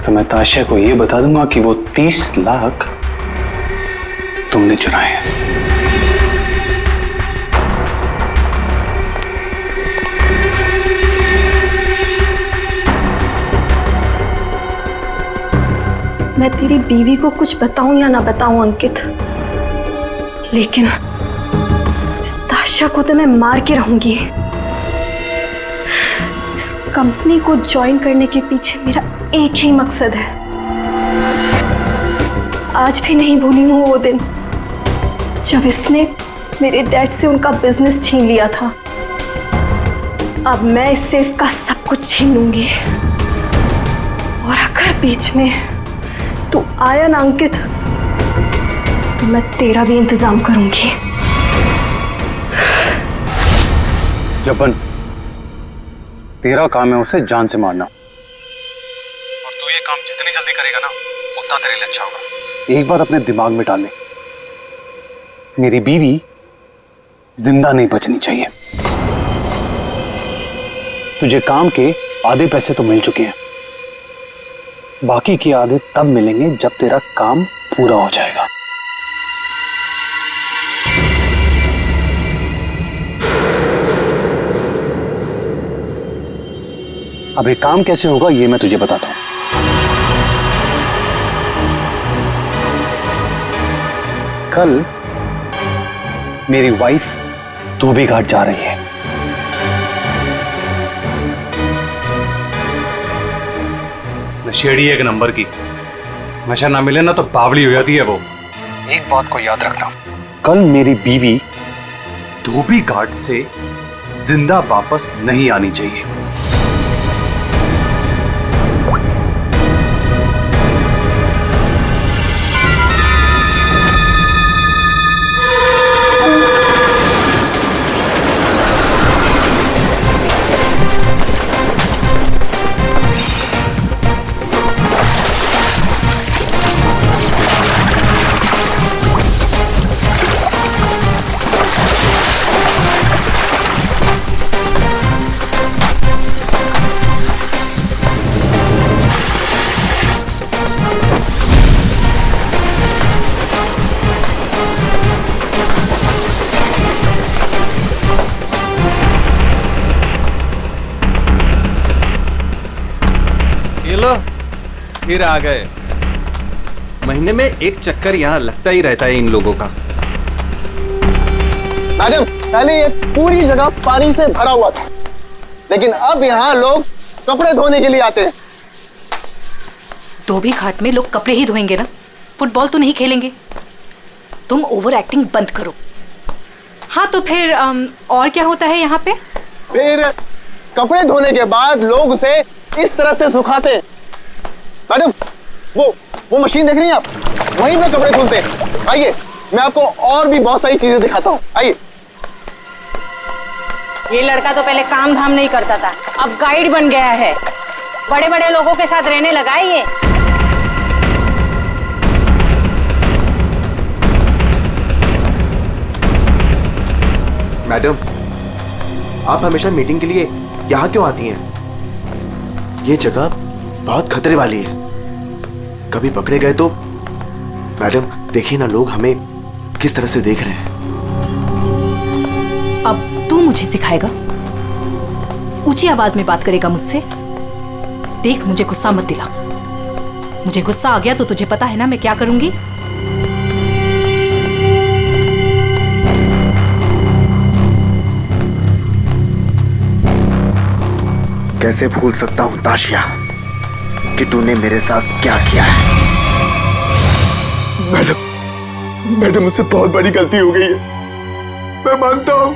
S14: तो मैं ताशिया को यह बता दूंगा कि वो 30 लाख तुमने चुराए हैं।
S3: मैं तेरी बीवी को कुछ बताऊं या ना बताऊं अंकित, लेकिन इस ताशिया को तो मैं मार के रहूंगी। इस कंपनी को ज्वाइन करने के पीछे मेरा एक ही मकसद है। आज भी नहीं भूली हूं वो दिन जब इसने मेरे डैड से उनका बिजनेस छीन लिया था। अब मैं इससे इसका सब कुछ छीन लूंगी। और अगर बीच में तू आया ना अंकित, तो मैं तेरा भी इंतजाम करूंगी।
S14: जबन, तेरा काम है उसे जान से मारना, और तू ये काम जितनी जल्दी करेगा ना, उतना तेरे लिए अच्छा होगा। एक बात अपने दिमाग में डाल ले, मेरी बीवी जिंदा नहीं बचनी चाहिए। तुझे काम के आधे पैसे तो मिल चुके हैं, बाकी के आधे तब मिलेंगे जब तेरा काम पूरा हो जाएगा। अब ये काम कैसे होगा ये मैं तुझे बताता हूं। कल मेरी वाइफ धोबी घाट जा रही है।
S6: नशेड़ी एक नंबर की, नशा ना मिले ना तो बावली हो जाती है वो।
S14: एक बात को याद रखना, कल मेरी बीवी धोबी घाट से जिंदा वापस नहीं आनी चाहिए।
S1: फिर आ गए। महीने में एक चक्कर यहाँ लगता ही रहता है इन लोगों का।
S21: मैडम, पहले ये पूरी जगह पानी से भरा हुआ था, लेकिन अब यहाँ लोग कपड़े धोने के लिए आते हैं।
S9: धोबी घाट में लोग कपड़े ही धोएंगे ना, फुटबॉल तो नहीं खेलेंगे। तुम ओवर एक्टिंग बंद करो।
S17: हाँ तो फिर और क्या होता है यहाँ पे?
S21: फिर कपड़े धोने के बाद लोग उसे इस तरह से सुखाते हैं। मैडम, वो मशीन देख रही हैं आप, वहीं पे कपड़े धुलते हैं। आइए, मैं आपको और भी बहुत सारी चीजें दिखाता हूँ। आइए।
S22: ये लड़का तो पहले काम धाम नहीं करता था, अब गाइड बन गया है। बड़े बड़े लोगों के साथ रहने लगा है ये।
S23: मैडम, आप हमेशा मीटिंग के लिए यहाँ क्यों आती हैं?
S8: ये जगह बहुत खतरे वाली है, कभी पकड़े गए तो। मैडम देखिए ना, लोग हमें किस तरह से देख रहे हैं।
S20: अब तू मुझे सिखाएगा? ऊंची आवाज में बात करेगा मुझसे? देख, मुझे गुस्सा मत दिला। मुझे गुस्सा आ गया तो तुझे पता है ना मैं क्या करूंगी।
S8: कैसे भूल सकता हूं ताशिया कि तूने मेरे साथ क्या किया है।
S11: मैडम मुझसे बहुत बड़ी गलती हो गई है, मैं मानता हूं।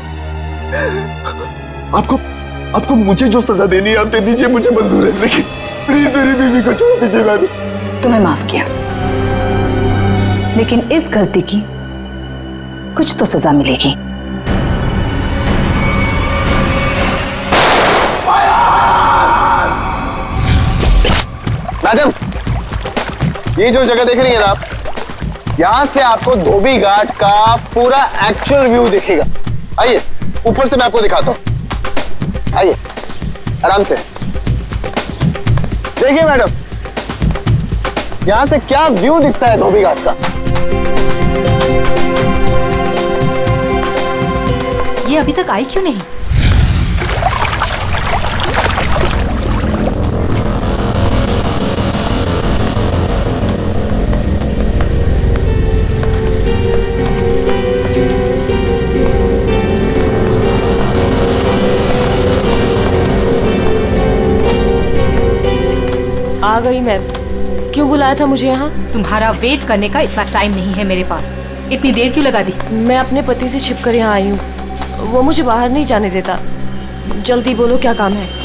S11: आपको मुझे जो सजा देनी है आप दे दीजिए, मुझे मंजूर है, लेकिन प्लीज मेरी बीवी को छोड़ दीजिए। मैडम
S20: तुम्हें माफ किया, लेकिन इस गलती की कुछ तो सजा मिलेगी।
S21: मैडम, ये जो जगह देख रही है ना आप, यहां से आपको धोबी घाट का पूरा एक्चुअल व्यू दिखेगा। आइए ऊपर से मैं आपको दिखाता हूं, आइए आराम से देखिए मैडम, यहां से क्या व्यू दिखता है धोबी घाट का।
S20: ये अभी तक आई क्यों नहीं?
S17: आ गई मैम। क्यों बुलाया था मुझे यहाँ?
S20: तुम्हारा वेट करने का इतना टाइम नहीं है मेरे पास। इतनी देर क्यों लगा दी?
S17: मैं अपने पति से छिपकर यहाँ आई हूँ, वो मुझे बाहर नहीं जाने देता। जल्दी बोलो क्या काम है।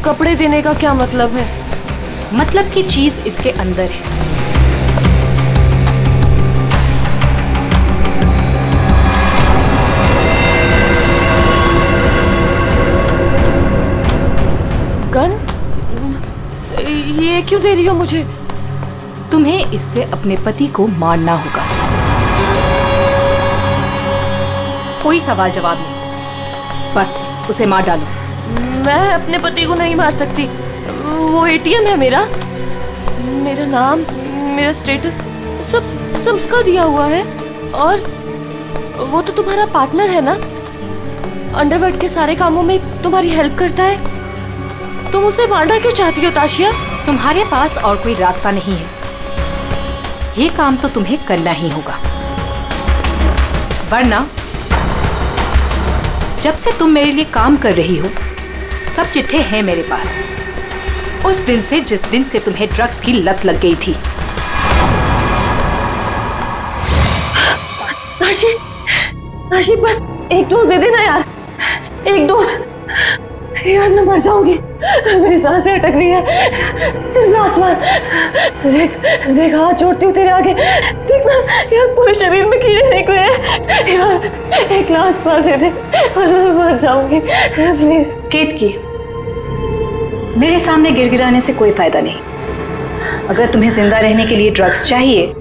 S17: कपड़े देने का क्या मतलब है?
S20: मतलब की चीज इसके अंदर है।
S17: गन? ये क्यों दे रही हो मुझे?
S20: तुम्हें इससे अपने पति को मारना होगा। कोई सवाल जवाब नहीं, बस उसे मार डालो।
S17: मैं अपने पति को नहीं मार सकती। वो एटीएम है मेरा, मेरा नाम, मेरा स्टेटस सब उसका दिया हुआ है। और वो तो तुम्हारा पार्टनर है ना, अंडरवर्ल्ड के सारे कामों में तुम्हारी हेल्प करता है। तुम उसे मारना क्यों चाहती हो ताशिया?
S20: तुम्हारे पास और कोई रास्ता नहीं है, ये काम तो तुम्हें करना ही होगा, वरना जब से तुम मेरे लिए काम कर रही हो सब चिट्ठे हैं मेरे पास, उस दिन से जिस दिन से तुम्हें ड्रग्स की लत लग गई थी।
S3: नाशी बस एक डोज दे देना यार, एक डोज। यार मैं मर जाऊंगी, मेरी सांसें अटक रही है। सिर्फ ग्लास मार, देख हाथ जोड़ती हूँ तेरे आगे, देखना यार पूरे शरीर में कीड़े निकले हैं। यार एक ग्लास मार दे दे और मैं मर जाऊंगी प्लीज।
S20: केतकी, मेरे सामने गिड़गिड़ाने से कोई फायदा नहीं। अगर तुम्हें जिंदा रहने के लिए ड्रग्स चाहिए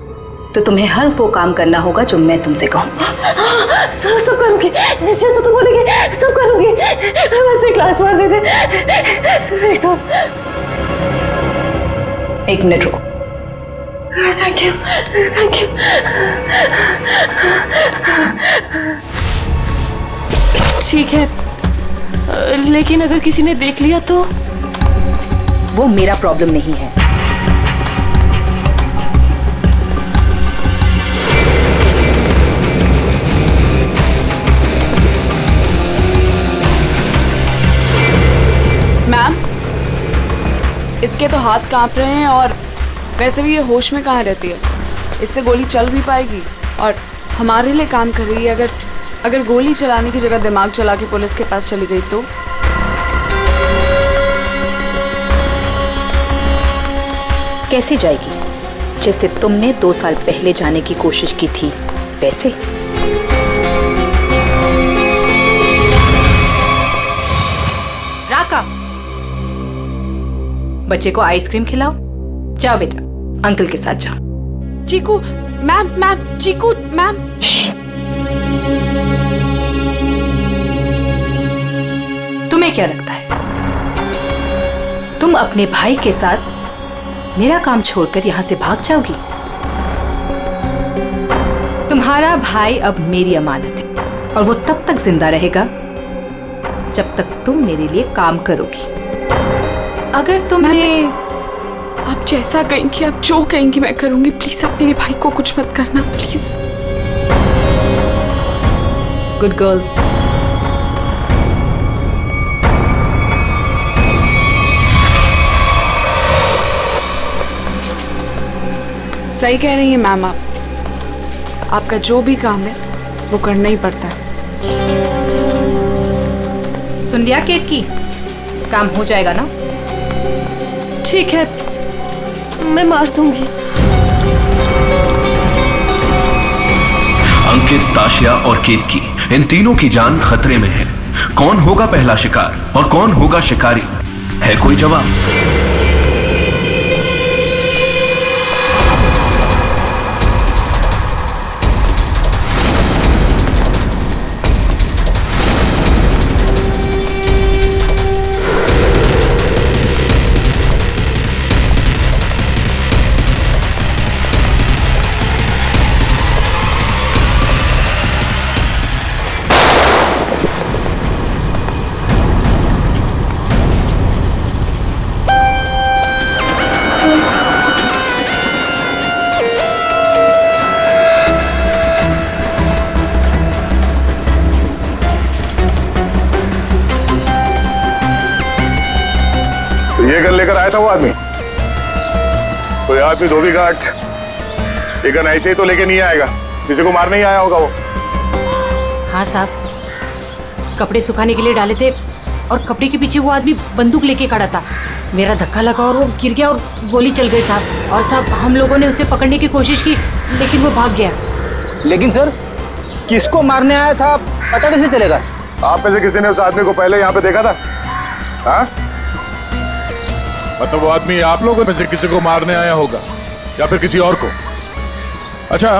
S20: तो तुम्हें हर वो काम करना होगा जो मैं तुमसे कहूँ।
S3: सब करूंगी, जैसा तुम बोलेंगे सब करूंगी। बस एक ग्लास मार दे दे।
S20: एक मिनट रुको।
S3: Thank you, thank you.
S17: ठीक है, लेकिन अगर किसी ने देख लिया तो?
S20: वो मेरा प्रॉब्लम नहीं है।
S10: मैम, इसके तो हाथ कांप रहे हैं और वैसे भी ये होश में कहाँ रहती है, इससे गोली चल भी पाएगी? और हमारे लिए काम कर रही है। अगर गोली चलाने की जगह दिमाग चला के पुलिस के पास चली गई तो?
S20: कैसे जाएगी? जैसे तुमने 2 साल पहले जाने की कोशिश की थी वैसे। राका, बच्चे को आइसक्रीम खिलाओ। जाओ बेटा, अंकल के साथ जाओ।
S10: चीकू मैम, चीकू मैम।
S20: तुम्हें क्या लगता है तुम अपने भाई के साथ मेरा काम छोड़कर यहां से भाग जाओगी? तुम्हारा भाई अब मेरी अमानत है और वो तब तक जिंदा रहेगा जब तक तुम मेरे लिए काम करोगी। अगर तुम्हें
S10: आप जैसा कहेंगी, आप जो कहेंगी मैं करूंगी। प्लीज आप मेरे भाई को कुछ मत करना, प्लीज।
S20: Good girl.
S10: सही कह रही हैं मैम आप। आपका जो भी काम है वो करना ही पड़ता है।
S20: सुन लिया केत की? काम हो जाएगा ना?
S3: ठीक है, मैं मार दूंगी।
S2: अंकित, ताशिया और केतकी, इन तीनों की जान खतरे में है। कौन होगा पहला शिकार और कौन होगा शिकारी? है कोई जवाब?
S4: ये गन लेकर आया था वो आदमी? कोई आदमी धोबी घाट ये गन ऐसे ही तो लेके नहीं आएगा, किसी को मारने ही आया होगा वो।
S9: हाँ साहब, कपड़े सुखाने के लिए डाले थे और कपड़े के पीछे वो आदमी बंदूक लेके खड़ा था। मेरा धक्का लगा और वो गिर गया और गोली चल गई साहब। और साहब हम लोगों ने उसे पकड़ने की कोशिश की लेकिन वो भाग गया।
S16: लेकिन सर, किसको मारने आया था पता कैसे चलेगा?
S4: आप में से किसी ने उस आदमी को पहले यहाँ पे देखा था? हाँ? मतलब वो आदमी आप लोगों में से किसी को मारने आया होगा या फिर किसी और को? अच्छा,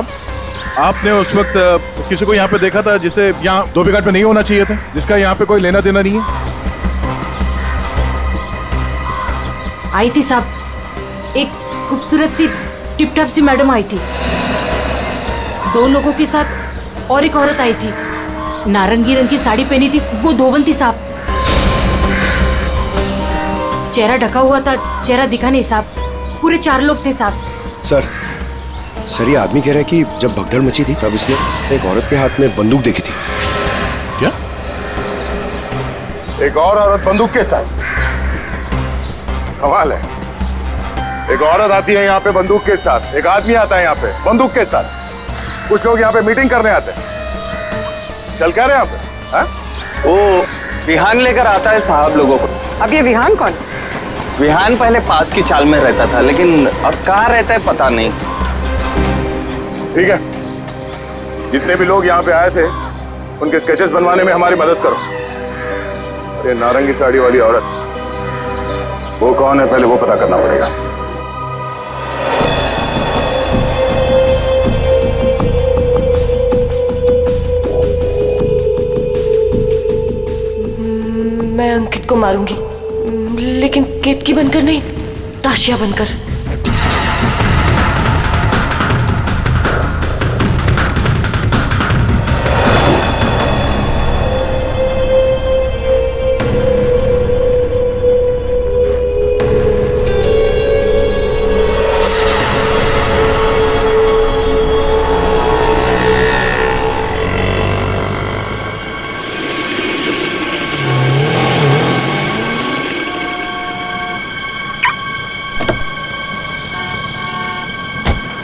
S4: आपने उस वक्त किसी को यहाँ पे देखा था जिसे यहाँ धोबी घाट पे नहीं होना चाहिए था, जिसका यहाँ पे कोई लेना देना नहीं है?
S9: आई थी साहब, एक खूबसूरत सी टिप टॉप सी मैडम आई थी। 2 लोगों के साथ और एक औरत आई थी, नारंगी रंग की साड़ी पहनी थी, वो धोबन थी साहब। चेहरा ढका हुआ था, चेहरा दिखा नहीं साहब। पूरे 4 लोग थे साहब।
S8: सर ये आदमी कह रहा है कि जब भगदड़ मची थी तब इसने एक औरत के हाथ में बंदूक देखी थी।
S4: क्या? एक और औरत बंदूक के साथ? कमाल है। एक औरत आती है यहाँ पे बंदूक के साथ, एक आदमी आता है यहाँ पे बंदूक के साथ। कुछ लोग यहाँ पे मीटिंग करने आते हैं। चल क्या रहे यहाँ पे? हाँ?
S21: वो विहान लेकर आता है साहब लोगों को।
S15: अब ये विहान कौन?
S21: विहान पहले पास की चाल में रहता था, लेकिन अब कहाँ रहता है पता नहीं।
S4: ठीक है, जितने भी लोग यहाँ पे आए थे उनके स्केचेस बनवाने में हमारी मदद करो। अरे नारंगी साड़ी वाली औरत, वो कौन है पहले वो पता करना पड़ेगा।
S3: मैं अंकित को मारूंगी, लेकिन केतकी बनकर नहीं, ताशिया बनकर।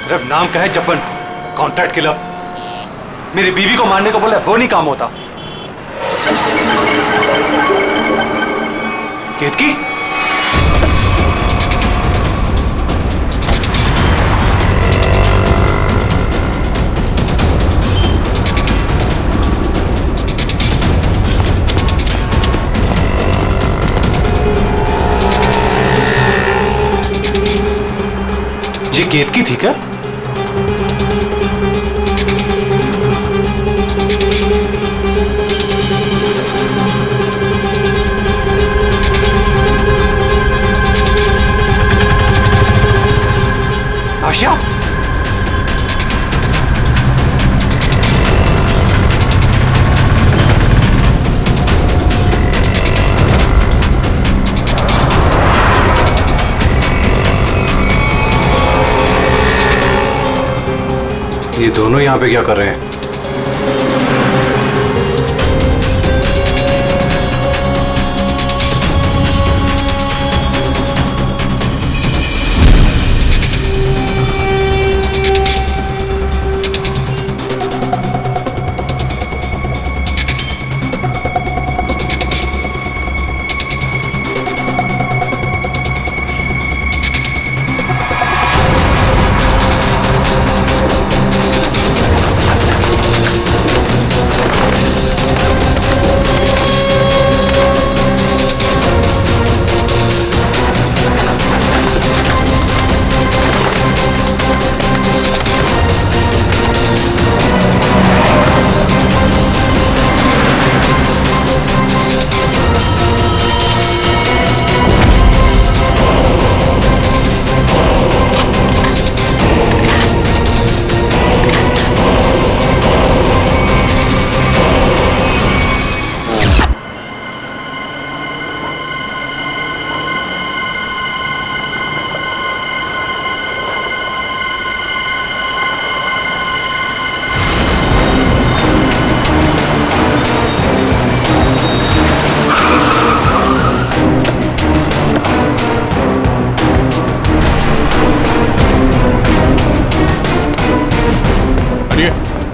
S6: सिर्फ नाम का है जपन, कॉन्ट्रैक्ट किलर।
S12: मेरी बीवी को मारने को बोला वो नहीं काम होता। केतकी, ये केतकी थी क्या? आशा,
S14: ये दोनों यहाँ पे क्या कर रहे हैं?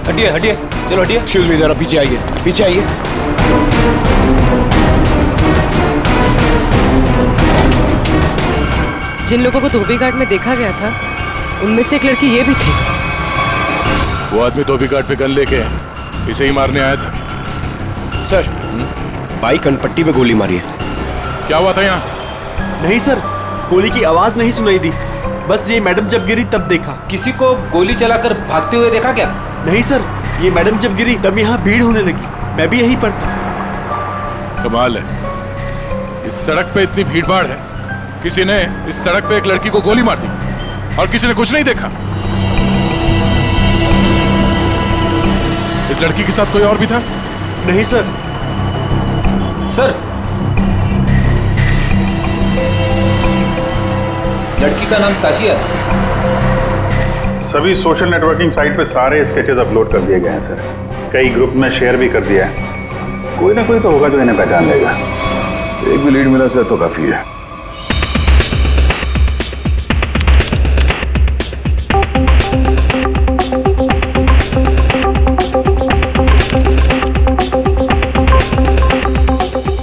S21: हटिए हटिए, चलो हटिए। एक्सक्यूज मी, जरा पीछे आइए, पीछे आइए।
S15: जिन लोगों को धोबी घाट में देखा गया था उनमें से एक लड़की ये भी थी।
S4: वो आदमी धोबी घाट पे गन लेके इसे ही मारने आया था।
S21: सर, बाइक कनपट्टी पे गोली मारी है।
S4: क्या हुआ था यहाँ?
S13: नहीं सर, गोली की आवाज नहीं सुनाई दी, बस ये मैडम जब गिरी तब देखा।
S16: किसी को गोली चलाकर भागते हुए देखा क्या?
S13: नहीं सर, ये मैडम जब गिरी तब यहाँ भीड़ होने लगी, मैं भी यहीं पर था।
S4: कमाल है, इस सड़क पे इतनी भीड़ भाड़ है, किसी ने इस सड़क पे एक लड़की को गोली मार दी और किसी ने कुछ नहीं देखा। इस लड़की के साथ कोई और भी था?
S13: नहीं सर।
S16: सर, लड़की का नाम ताशिया है।
S4: सभी सोशल नेटवर्किंग साइट पे सारे स्केचेस अपलोड कर दिए गए हैं सर। कई ग्रुप में शेयर भी कर दिया है। कोई ना कोई तो होगा जो इन्हें पहचान लेगा। एक भी लीड मिला सर तो काफी है।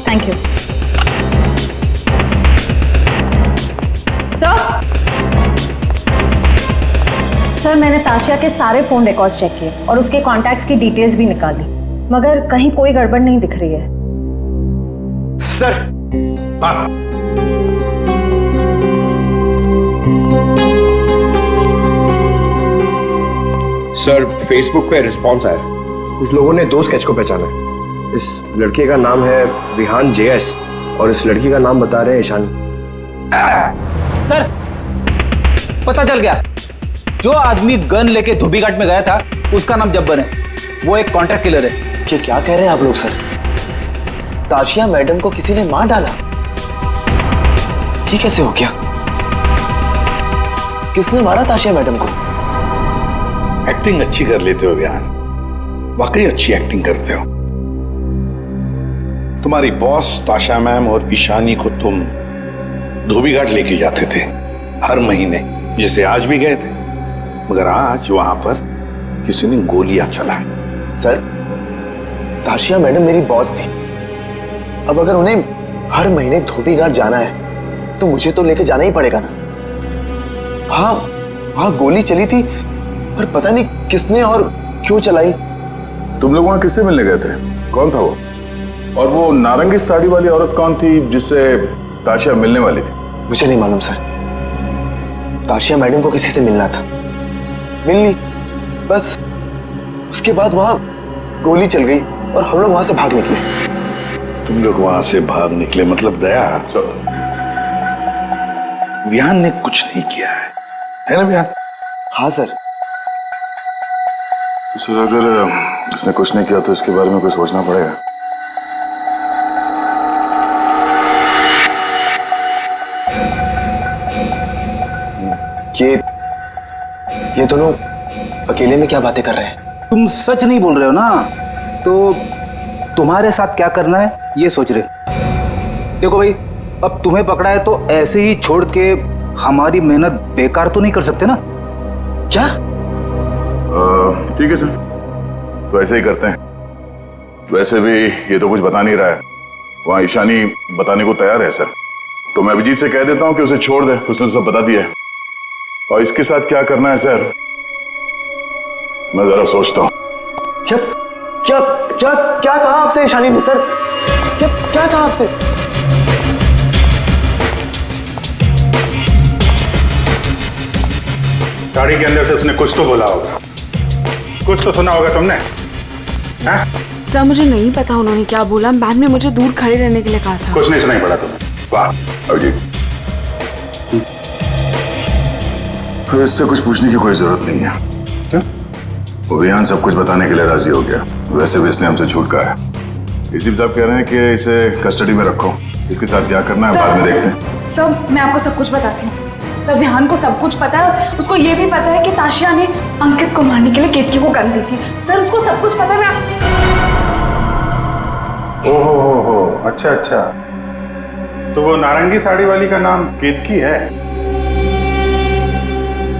S20: थैंक यू सर, मैंने ताशिया के सारे फोन रिकॉर्ड्स चेक किए और उसके कॉन्टैक्ट्स की डिटेल्स भी निकाली, मगर कहीं कोई गड़बड़ नहीं दिख रही है।
S21: सर, हाँ।
S23: सर, फेसबुक पे रिस्पॉन्स आया। कुछ लोगों ने दो स्केच को पहचाना है। इस लड़के का नाम है विहान JS और इस लड़की का नाम बता रहे हैं ईशानी।
S16: सर, पता चल गया, जो आदमी गन लेके धोबी घाट में गया था उसका नाम जब्बर है। वो एक कॉन्ट्रैक्ट किलर है।
S21: ये क्या कह रहे हैं आप लोग सर? ताशिया मैडम को किसी ने मार डाला? ये कैसे हो गया? किसने मारा ताशिया मैडम को?
S19: एक्टिंग अच्छी कर लेते हो विहान, वाकई अच्छी एक्टिंग करते हो। तुम्हारी बॉस ताशा मैम और ईशानी को तुम धोबी घाट लेके जाते थे हर महीने, जैसे आज भी गए थे, मगर आज वहां पर किसी ने गोलियां चलाई
S21: सर, ताशिया मैडम मेरी बॉस थी। अब अगर उन्हें हर महीने धोबी घाट जाना है तो मुझे तो लेके जाना ही पड़ेगा ना। हाँ, वहां गोली चली थी पर पता नहीं किसने और क्यों चलाई।
S4: तुम लोग वहां किससे मिलने गए थे? कौन था वो? और वो नारंगी साड़ी वाली औरत कौन थी जिससे ताशिया मिलने वाली थी?
S21: मुझे नहीं मालूम सर। ताशिया मैडम को किसी से मिलना था, मिल ली, बस उसके बाद वहां गोली चल गई और हम लोग वहां से भाग निकले।
S19: तुम लोग वहां से भाग निकले मतलब दया? विहान ने कुछ नहीं किया है ना विहान?
S21: हाँ सर।
S4: तो सर अगर इसने कुछ नहीं किया तो इसके बारे में कुछ सोचना पड़ेगा।
S21: ये दोनों अकेले में क्या बातें कर रहे हैं?
S16: तुम सच नहीं बोल रहे हो ना, तो तुम्हारे साथ क्या करना है ये सोच रहे। देखो भाई, अब तुम्हें पकड़ा है तो ऐसे ही छोड़ के हमारी मेहनत बेकार तो नहीं कर सकते ना?
S21: क्या?
S4: ठीक है सर, तो ऐसे ही करते हैं। वैसे भी ये तो कुछ बता नहीं रहा है, वहां ईशानी बताने को तैयार है सर, तो मैं अभिजीत से कह देता हूं कि उसे छोड़ दे, उसने सब बता दिया है। और इसके साथ क्या करना है सर, मैं जरा सोचता हूं।
S21: क्या क्या क्या क्या कहा आपसे ईशानी ने सर? क्या क्या कहा आपसे?
S4: गाड़ी के अंदर से उसने कुछ तो बोला होगा, कुछ तो सुना होगा तुमने? हाँ?
S10: सर मुझे नहीं पता उन्होंने क्या बोला, मैम ने मुझे दूर खड़े रहने के लिए कहा था।
S4: कुछ नहीं सुनाई पड़ा तुम्हें? वाह अभिजीत, तो इससे कुछ पूछने की कोई जरूरत नहीं है। क्या? वो विहान सब कुछ बताने के लिए राजी हो गया, वैसे भी इसने हमसे छूट कहा है। इसी साहब कह रहे हैं कि इसे कस्टडी में रखो, इसके साथ क्या करना है बाद में देखते हैं।
S10: सर मैं आपको सब कुछ बताती हूँ। तब विहान को सब कुछ पता है, उसको ये भी पता है कि ताशिया ने अंकित को मारने के लिए केतकी को गन दी थी। सर उसको सब कुछ पता है।
S4: ओहो, अच्छा अच्छा, तो वो नारंगी साड़ी वाली का नाम केतकी है?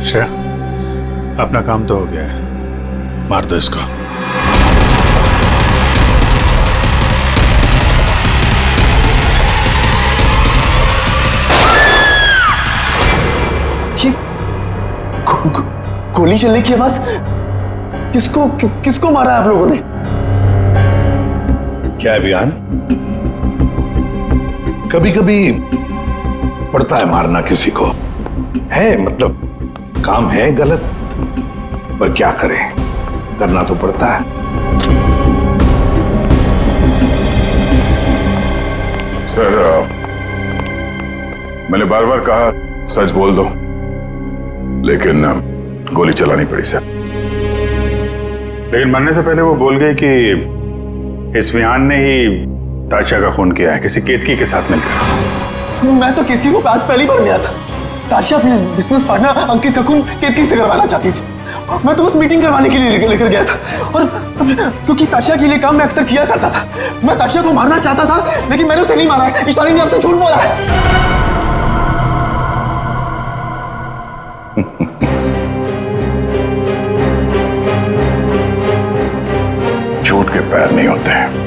S5: श्रेया, अपना काम तो हो गया है, मार दो इसको।
S21: गोली चलने की आवाज, किसको मारा है आप लोगों ने?
S19: क्या है विहान, कभी कभी पड़ता है मारना किसी को, है मतलब काम है गलत, पर क्या करें, करना तो पड़ता है।
S4: सर मैंने बार बार कहा सच बोल दो, लेकिन गोली चलानी पड़ी सर। लेकिन मरने से पहले वो बोल गई कि इस विहान ने ही ताशिया का खून किया है, किसी केतकी के साथ मिलकर।
S21: मैं तो केतकी को आज पहली बार मिला था। ताशिया अपने बिजनेस पार्टनर अंकित का खून केतकी से करवाना चाहती थी। मैं तो बस मीटिंग करवाने के लिए लेकर गया था, और क्योंकि ताशिया के लिए काम मैं अक्सर किया करता था। मैं ताशिया को मारना चाहता था, लेकिन मैंने उसे नहीं मारा है। ईशानी ने आपसे झूठ बोला है।
S4: झूठ के पैर नहीं होते हैं।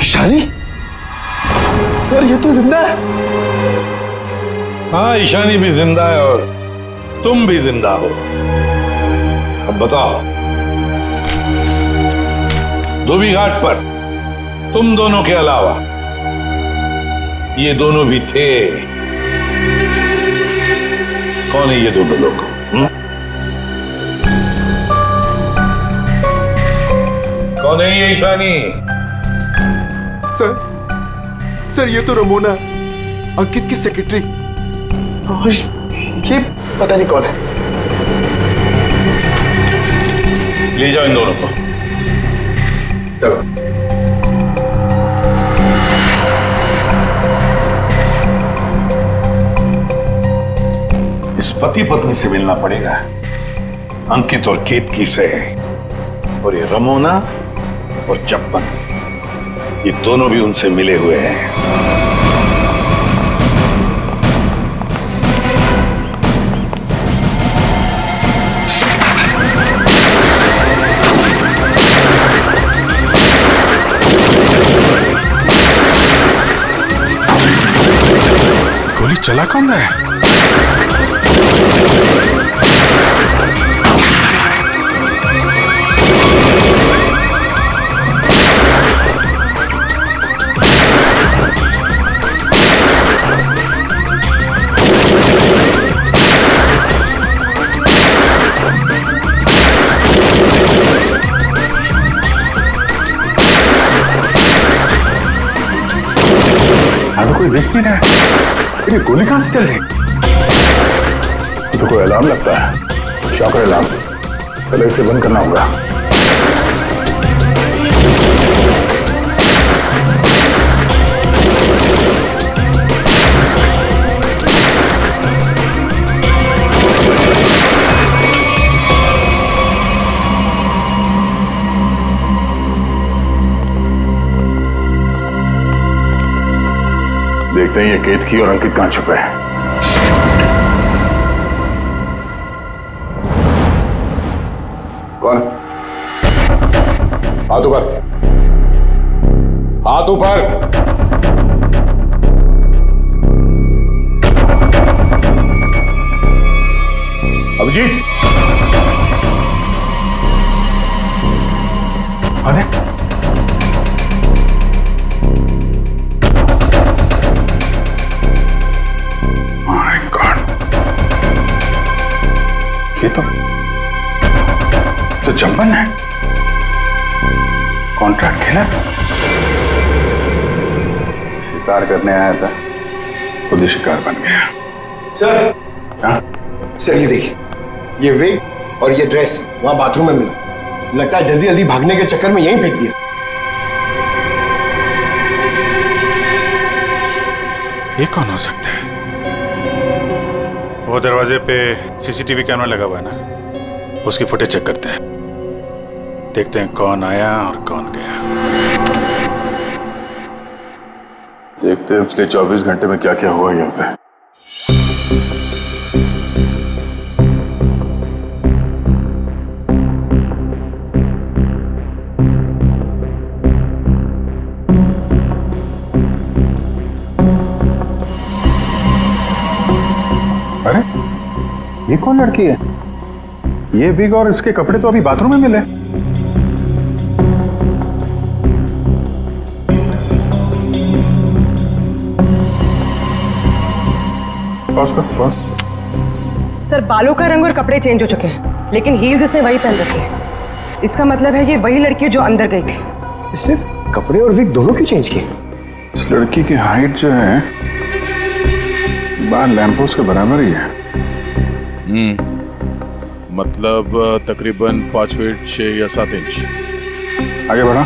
S21: ईशानी सर, ये तो जिंदा है।
S19: हाँ, ईशानी भी जिंदा है और तुम भी जिंदा हो। अब बताओ, धोबी घाट पर तुम दोनों के अलावा ये दोनों भी थे। कौन है ये दोनों लोग? कौन है ये ईशानी?
S21: सर ये तो रमोना, अंकित की सेक्रेटरी। ये पता नहीं कौन है।
S19: ले जाओ इन दोनों को। चलो। इस पति पत्नी से मिलना पड़ेगा, अंकित और केतकी से। और ये रमोना और चप्पन, ये दोनों भी उनसे मिले हुए हैं।
S5: गोली चला कौन रहा है?
S19: हाँ, तो कोई देख नहीं रहा है। ये गोली कहां से चल रही? तो कोई अलार्म लगता है, शॉकर अलार्म। पहले इसे बंद करना होगा। देखते हैं ये केतकी और अंकित कहां छुपे हैं। कौन? हाथ ऊपर, हाथ ऊपर। अभिजीत, अरे ये तो चंपन है। कॉन्ट्रैक्ट खेला, शिकार करने आया था, खुद ही शिकार बन गया।
S23: सर,
S19: हाँ?
S23: सर ये देखिए, ये विग और ये ड्रेस वहां बाथरूम में मिला। लगता है जल्दी जल्दी भागने के चक्कर में यहीं फेंक दिया।
S5: ये कौन हो सकता है? वो दरवाजे पे सीसीटीवी कैमरा लगा हुआ है ना, उसकी फुटेज चेक करते हैं, देखते हैं कौन आया और कौन गया।
S19: देखते हैं पिछले 24 घंटे में क्या क्या हुआ यहाँ पे। अरे ये कौन लड़की है? ये बिग और इसके कपड़े तो अभी बाथरूम में मिले। पॉज कर, पॉज।
S15: सर, बालों का रंग और कपड़े चेंज हो चुके हैं, लेकिन हील्स इसने वही पहन रखे हैं। इसका मतलब है ये वही लड़की है जो अंदर गई थी।
S23: सिर्फ कपड़े और विग दोनों क्यों चेंज किए?
S19: इस लड़की की हाइट जो है बाहर लैंपोस्ट के बराबर ही है।
S4: मतलब तकरीबन 5 फीट 6 या 7 इंच।
S19: आगे बढ़ा।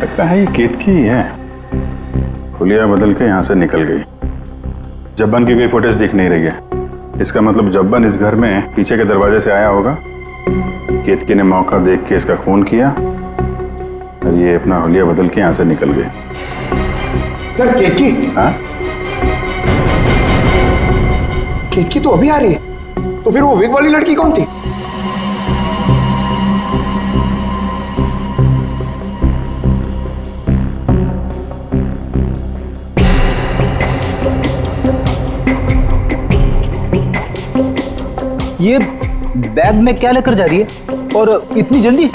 S19: लगता है ये केतकी ही है। हुलिया बदल के यहाँ से निकल गई। जब्बन की कोई फुटेज दिख नहीं रही है। इसका मतलब जब्बन इस घर में पीछे के दरवाजे से आया होगा। केतकी ने मौका देख के इसका खून किया और ये अपना हुलिया बदल के यहाँ से निकल गई।
S23: सर, केतकी?
S19: हाँ?
S23: केतकी तो अभी आ रही है, तो फिर वो विग वाली लड़की कौन थी?
S16: ये बैग में क्या लेकर जा रही है और इतनी जल्दी?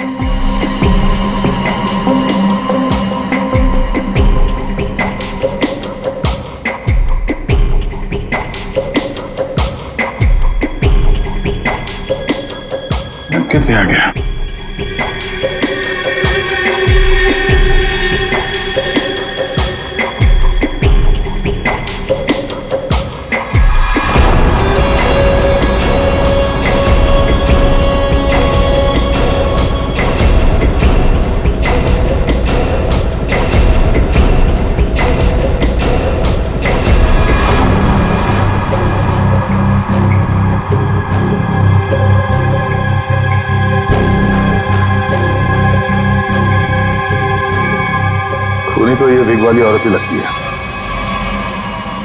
S19: कितने आ गया? तो ये विग वाली औरत ही लगती है।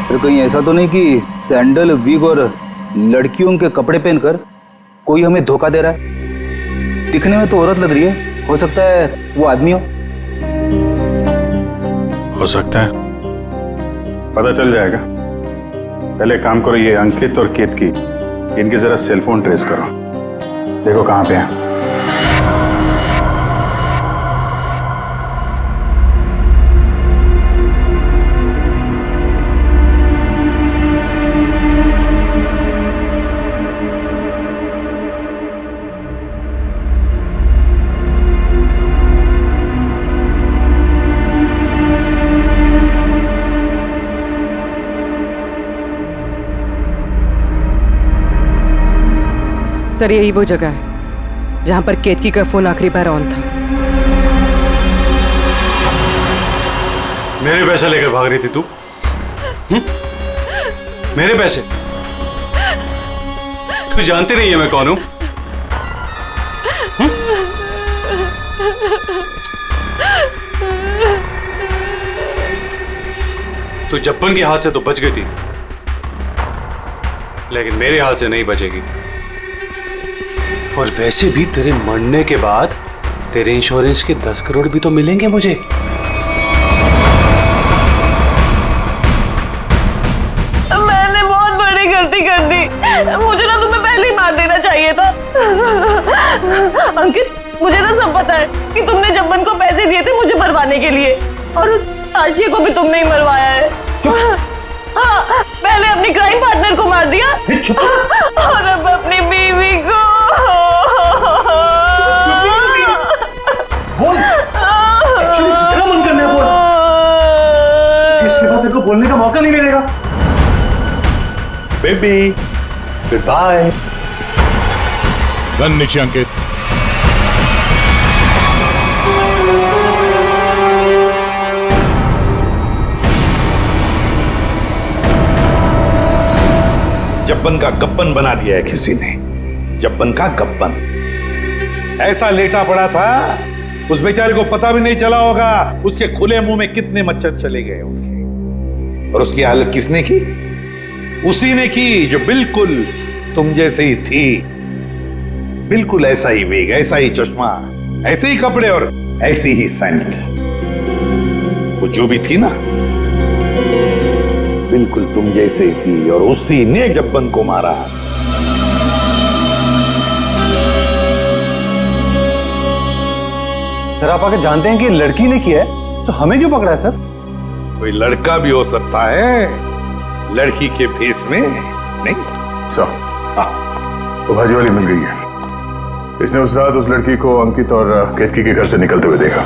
S16: फिर कहीं ऐसा तो नहीं कि सैंडल, विग और लड़कियों के कपड़े पहनकर कोई हमें धोखा दे रहा है? दिखने में तो औरत लग रही है, हो सकता है वो आदमी
S5: हो सकता है।
S4: पता चल जाएगा। पहले काम करो, ये अंकित और केतकी, इनके जरा सेलफोन ट्रेस करो, देखो कहां पे हैं।
S15: सर यही वो जगह है जहां पर केतकी का फोन आखिरी बार ऑन था।
S5: मेरे पैसे लेकर भाग रही थी तू? मेरे पैसे? तू जानती नहीं है मैं कौन हूं? तू जब्बन के हाथ से तो बच गई थी, लेकिन मेरे हाथ से नहीं बचेगी। और वैसे भी तेरे मरने के बाद तेरे इंश्योरेंस के 10 करोड़ भी तो मिलेंगे मुझे।
S10: मैंने बहुत बड़ी गलती कर दी, मुझे ना तुम्हें पहले ही मार देना चाहिए था। अंकित, मुझे ना सब पता है कि तुमने जब्बन को पैसे दिए थे मुझे मरवाने के लिए, और उस आशिया को भी तुमने ही मरवाया है। हाँ, पहले अपनी क्राइम पार्टनर को मार दिया और अब अपनी बीवी को।
S13: बोल, एक्चुअली जितना मन करना है बोल, इसके बाद तेरे को बोलने का मौका नहीं मिलेगा।
S19: Baby, good bye.
S4: गन नीचे अंकित।
S19: जब्बन का गब्बन बना दिया है किसी ने, जब्बन का गब्बन। ऐसा लेटा पड़ा था, उस बेचारे को पता भी नहीं चला होगा उसके खुले मुंह में कितने मच्छर चले गए होंगे। और उसकी हालत किसने की? उसी ने की जो बिल्कुल तुम जैसे ही थी, बिल्कुल ऐसा ही वेग, ऐसा ही चश्मा, ऐसे ही कपड़े और ऐसी ही सैंडल। वो जो भी थी ना, बिल्कुल तुम जैसे ही थी, और उसी ने जब्बन को मारा।
S14: सर आप आके जानते हैं कि लड़की ने किया है, तो हमें क्यों पकड़ा है सर?
S19: कोई लड़का भी हो सकता है लड़की के फेस में, नहीं?
S4: तो भाजी वाली मिल गई है। इसने उस रात उस लड़की को अंकित और केतकी के घर से निकलते हुए देखा।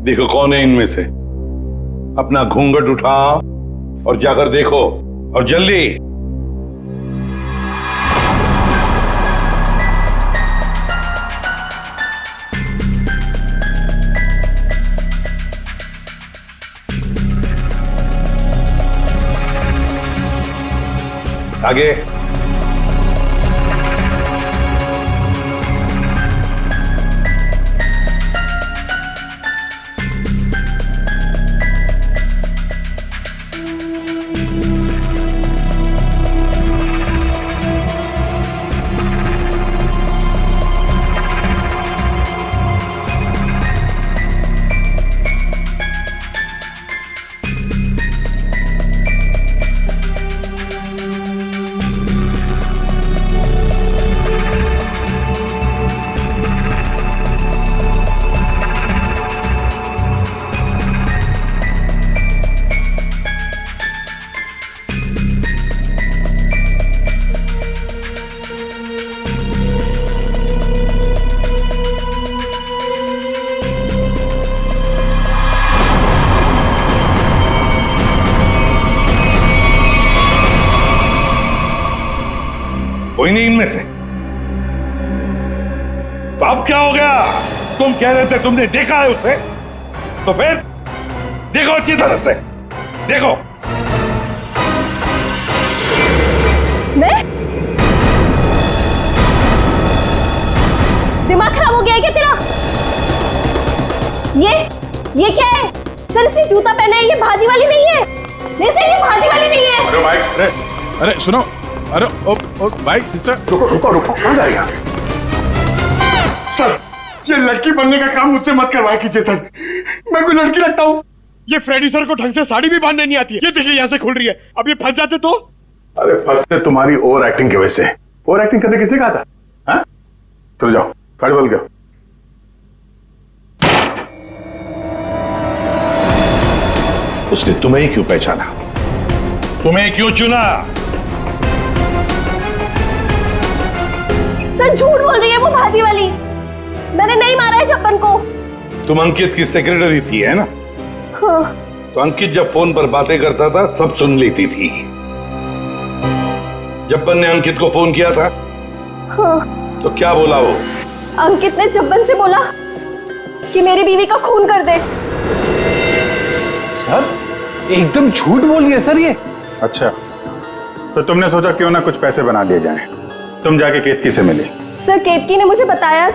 S19: देखो कौन है इनमें से। अपना घूंघट उठाओ और जाकर देखो, और जल्दी। आगे। कोई नहीं इनमें से। तो अब क्या हो गया? तुम कह रहे थे तुमने देखा है उसे, तो फिर देखो अच्छी तरह से देखो।
S10: मैं? दिमाग खराब हो गया है क्या तेरा? ये क्या है? सर इसने जूता पहना है, ये भाजी वाली नहीं है। नहीं सर, ये भाजी वाली नहीं है।
S4: अरे भाई, अरे सुनो, अरे ओ भाई सिस्टर, रुको, कहाँ जाएगा?
S1: सर, ये लड़की बनने का काम मुझसे मत करवाया कीजिए सर। मैं कोई लड़की लगता हूँ? ये फ्रेडी सर को ढंग से साड़ी भी बांधने नहीं आती है। ये देखिए यहाँ से खुल रही है। अब ये फंस जाते तो?
S4: अरे फंसते तुम्हारी ओवर एक्टिंग की वजह से। ओवर एक्टिंग करने किसने कहा था? हाँ? चलो जाओ, साड़ी बदल गया।
S19: उसने तुम्हें ही क्यों पहचाना? तुम्हें क्यों चुना?
S10: सर झूठ बोल रही है वो भाजी वाली। मैंने नहीं मारा है जब्बन को।
S19: तुम अंकित की सेक्रेटरी थी, है ना?
S10: हाँ।
S19: तो अंकित जब फोन पर बातें करता था सब सुन लेती थी। जब्बन ने अंकित को फोन किया था?
S10: हाँ।
S19: तो क्या बोला वो?
S10: अंकित ने जब्बन से बोला कि मेरी बीवी का खून कर दे।
S14: सर एकदम झूठ बोली है सर ये।
S4: अच्छा, तो तुमने सोचा क्यों ना कुछ पैसे बना दिए जाएं। तुम जाके केतकी से मिले।
S10: सर केतकी ने मुझे बताया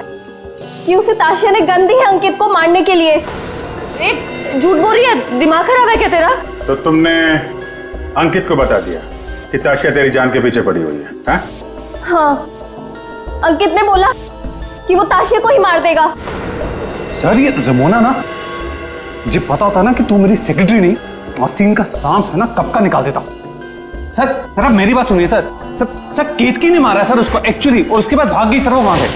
S10: कि उसे ताशिया ने गन दी है अंकित को मारने के लिए। झूठ बोल रही है, दिमाग खराब है क्या तेरा?
S4: तो तुमने अंकित को बता दिया कि ताशिया तेरी जान के पीछे पड़ी हुई है? हाँ?
S10: हाँ, अंकित ने बोला कि वो ताशिया को ही मार देगा।
S14: सर ये रमोना ना, मुझे पता होता ना कि तू मेरी सेक्रेटरी नहीं, आस्तीन का सांप है ना, कब का निकाल देता। सर जरा मेरी बात सुनिए सर। सर केतकी ने मारा सर उसको एक्चुअली, और उसके बाद भाग गई सर वो वहां से।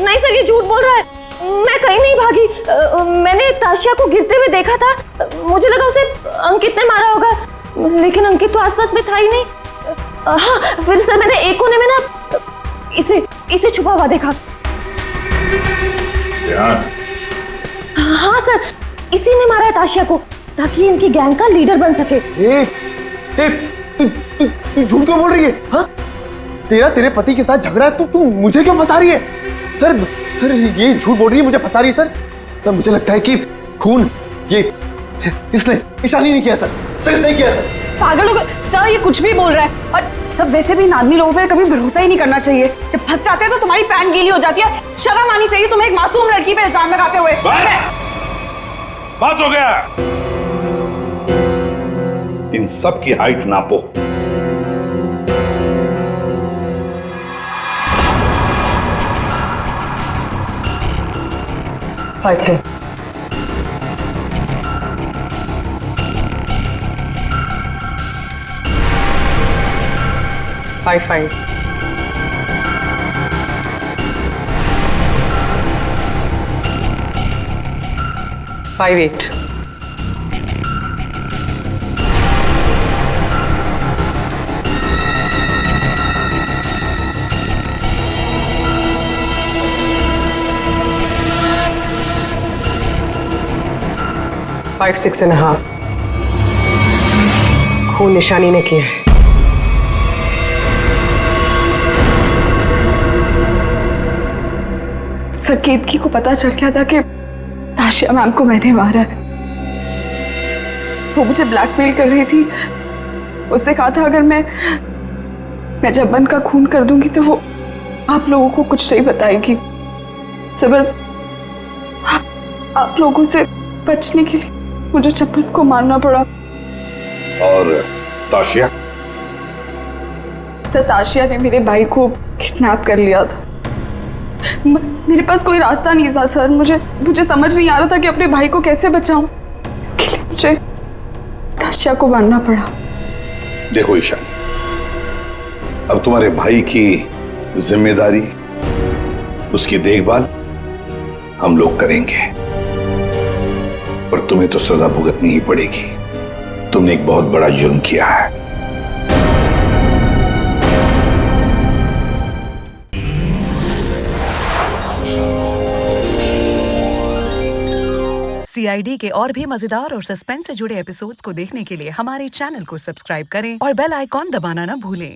S10: नहीं सर, ये झूठ बोल रहा है। मैं कहीं नहीं भागी। मैंने ताशिया को गिरते हुए देखा था। मुझे लगा उसे अंकित ने मारा होगा, लेकिन अंकित तो आसपास में था ही नहीं। हाँ, फिर सर मैंने एक कोने में ना इसे छुपा हुआ देखा। हाँ सर, इसी ने मारा है ताशिया को ताकि इनकी गैंग का लीडर बन सके।
S21: तू झूठ क्यों बोल रही है? हाँ? तेरे पति के साथ झगड़ा है, तू मुझे क्यों फंसा रही है? सर ये झूठ बोल रही है, मुझे फंसा रही है सर। मुझे लगता है कि खून ये इसने ईशानी नहीं किया सर। इसने किया सर।
S15: पागल हो गए सर, ये कुछ भी बोल रहा है। और तब वैसे भी इन आदमी लोगों पे कभी भरोसा ही नहीं करना चाहिए। जब फंस जाते हैं तो तुम्हारी पैंट गीली हो जाती है। शर्म आनी चाहिए तुम्हें एक मासूम लड़की पे इल्जाम लगाते हुए।
S19: बात हो गया। इन सब की हाइट नापो।
S15: फाइव 5 8 5 6.5 खून निशानी ने किया है।
S3: सर केतकी को पता चल गया था कि ताशिया मैम को मैंने मारा है। वो मुझे ब्लैकमेल कर रही थी। उसने कहा था अगर मैं जब्बन का खून कर दूंगी तो वो आप लोगों को कुछ नहीं बताएगी। सर बस आप लोगों से बचने के लिए मुझे जब्बन को मारना पड़ा।
S19: और ताशिया?
S3: सर ताशिया ने मेरे भाई को किडनैप कर लिया था। मेरे पास कोई रास्ता नहीं था सर। मुझे समझ नहीं आ रहा था कि अपने भाई को कैसे बचाऊं। इसके लिए मुझे ताशिया को मारना पड़ा।
S19: देखो ईशान, अब तुम्हारे भाई की जिम्मेदारी, उसकी देखभाल हम लोग करेंगे, पर तुम्हें तो सजा भुगतनी ही पड़ेगी। तुमने एक बहुत बड़ा जुर्म किया है।
S7: CID के और भी मजेदार और सस्पेंस से जुड़े एपिसोड्स को देखने के लिए हमारे चैनल को सब्सक्राइब करें और बेल आइकॉन दबाना ना भूलें।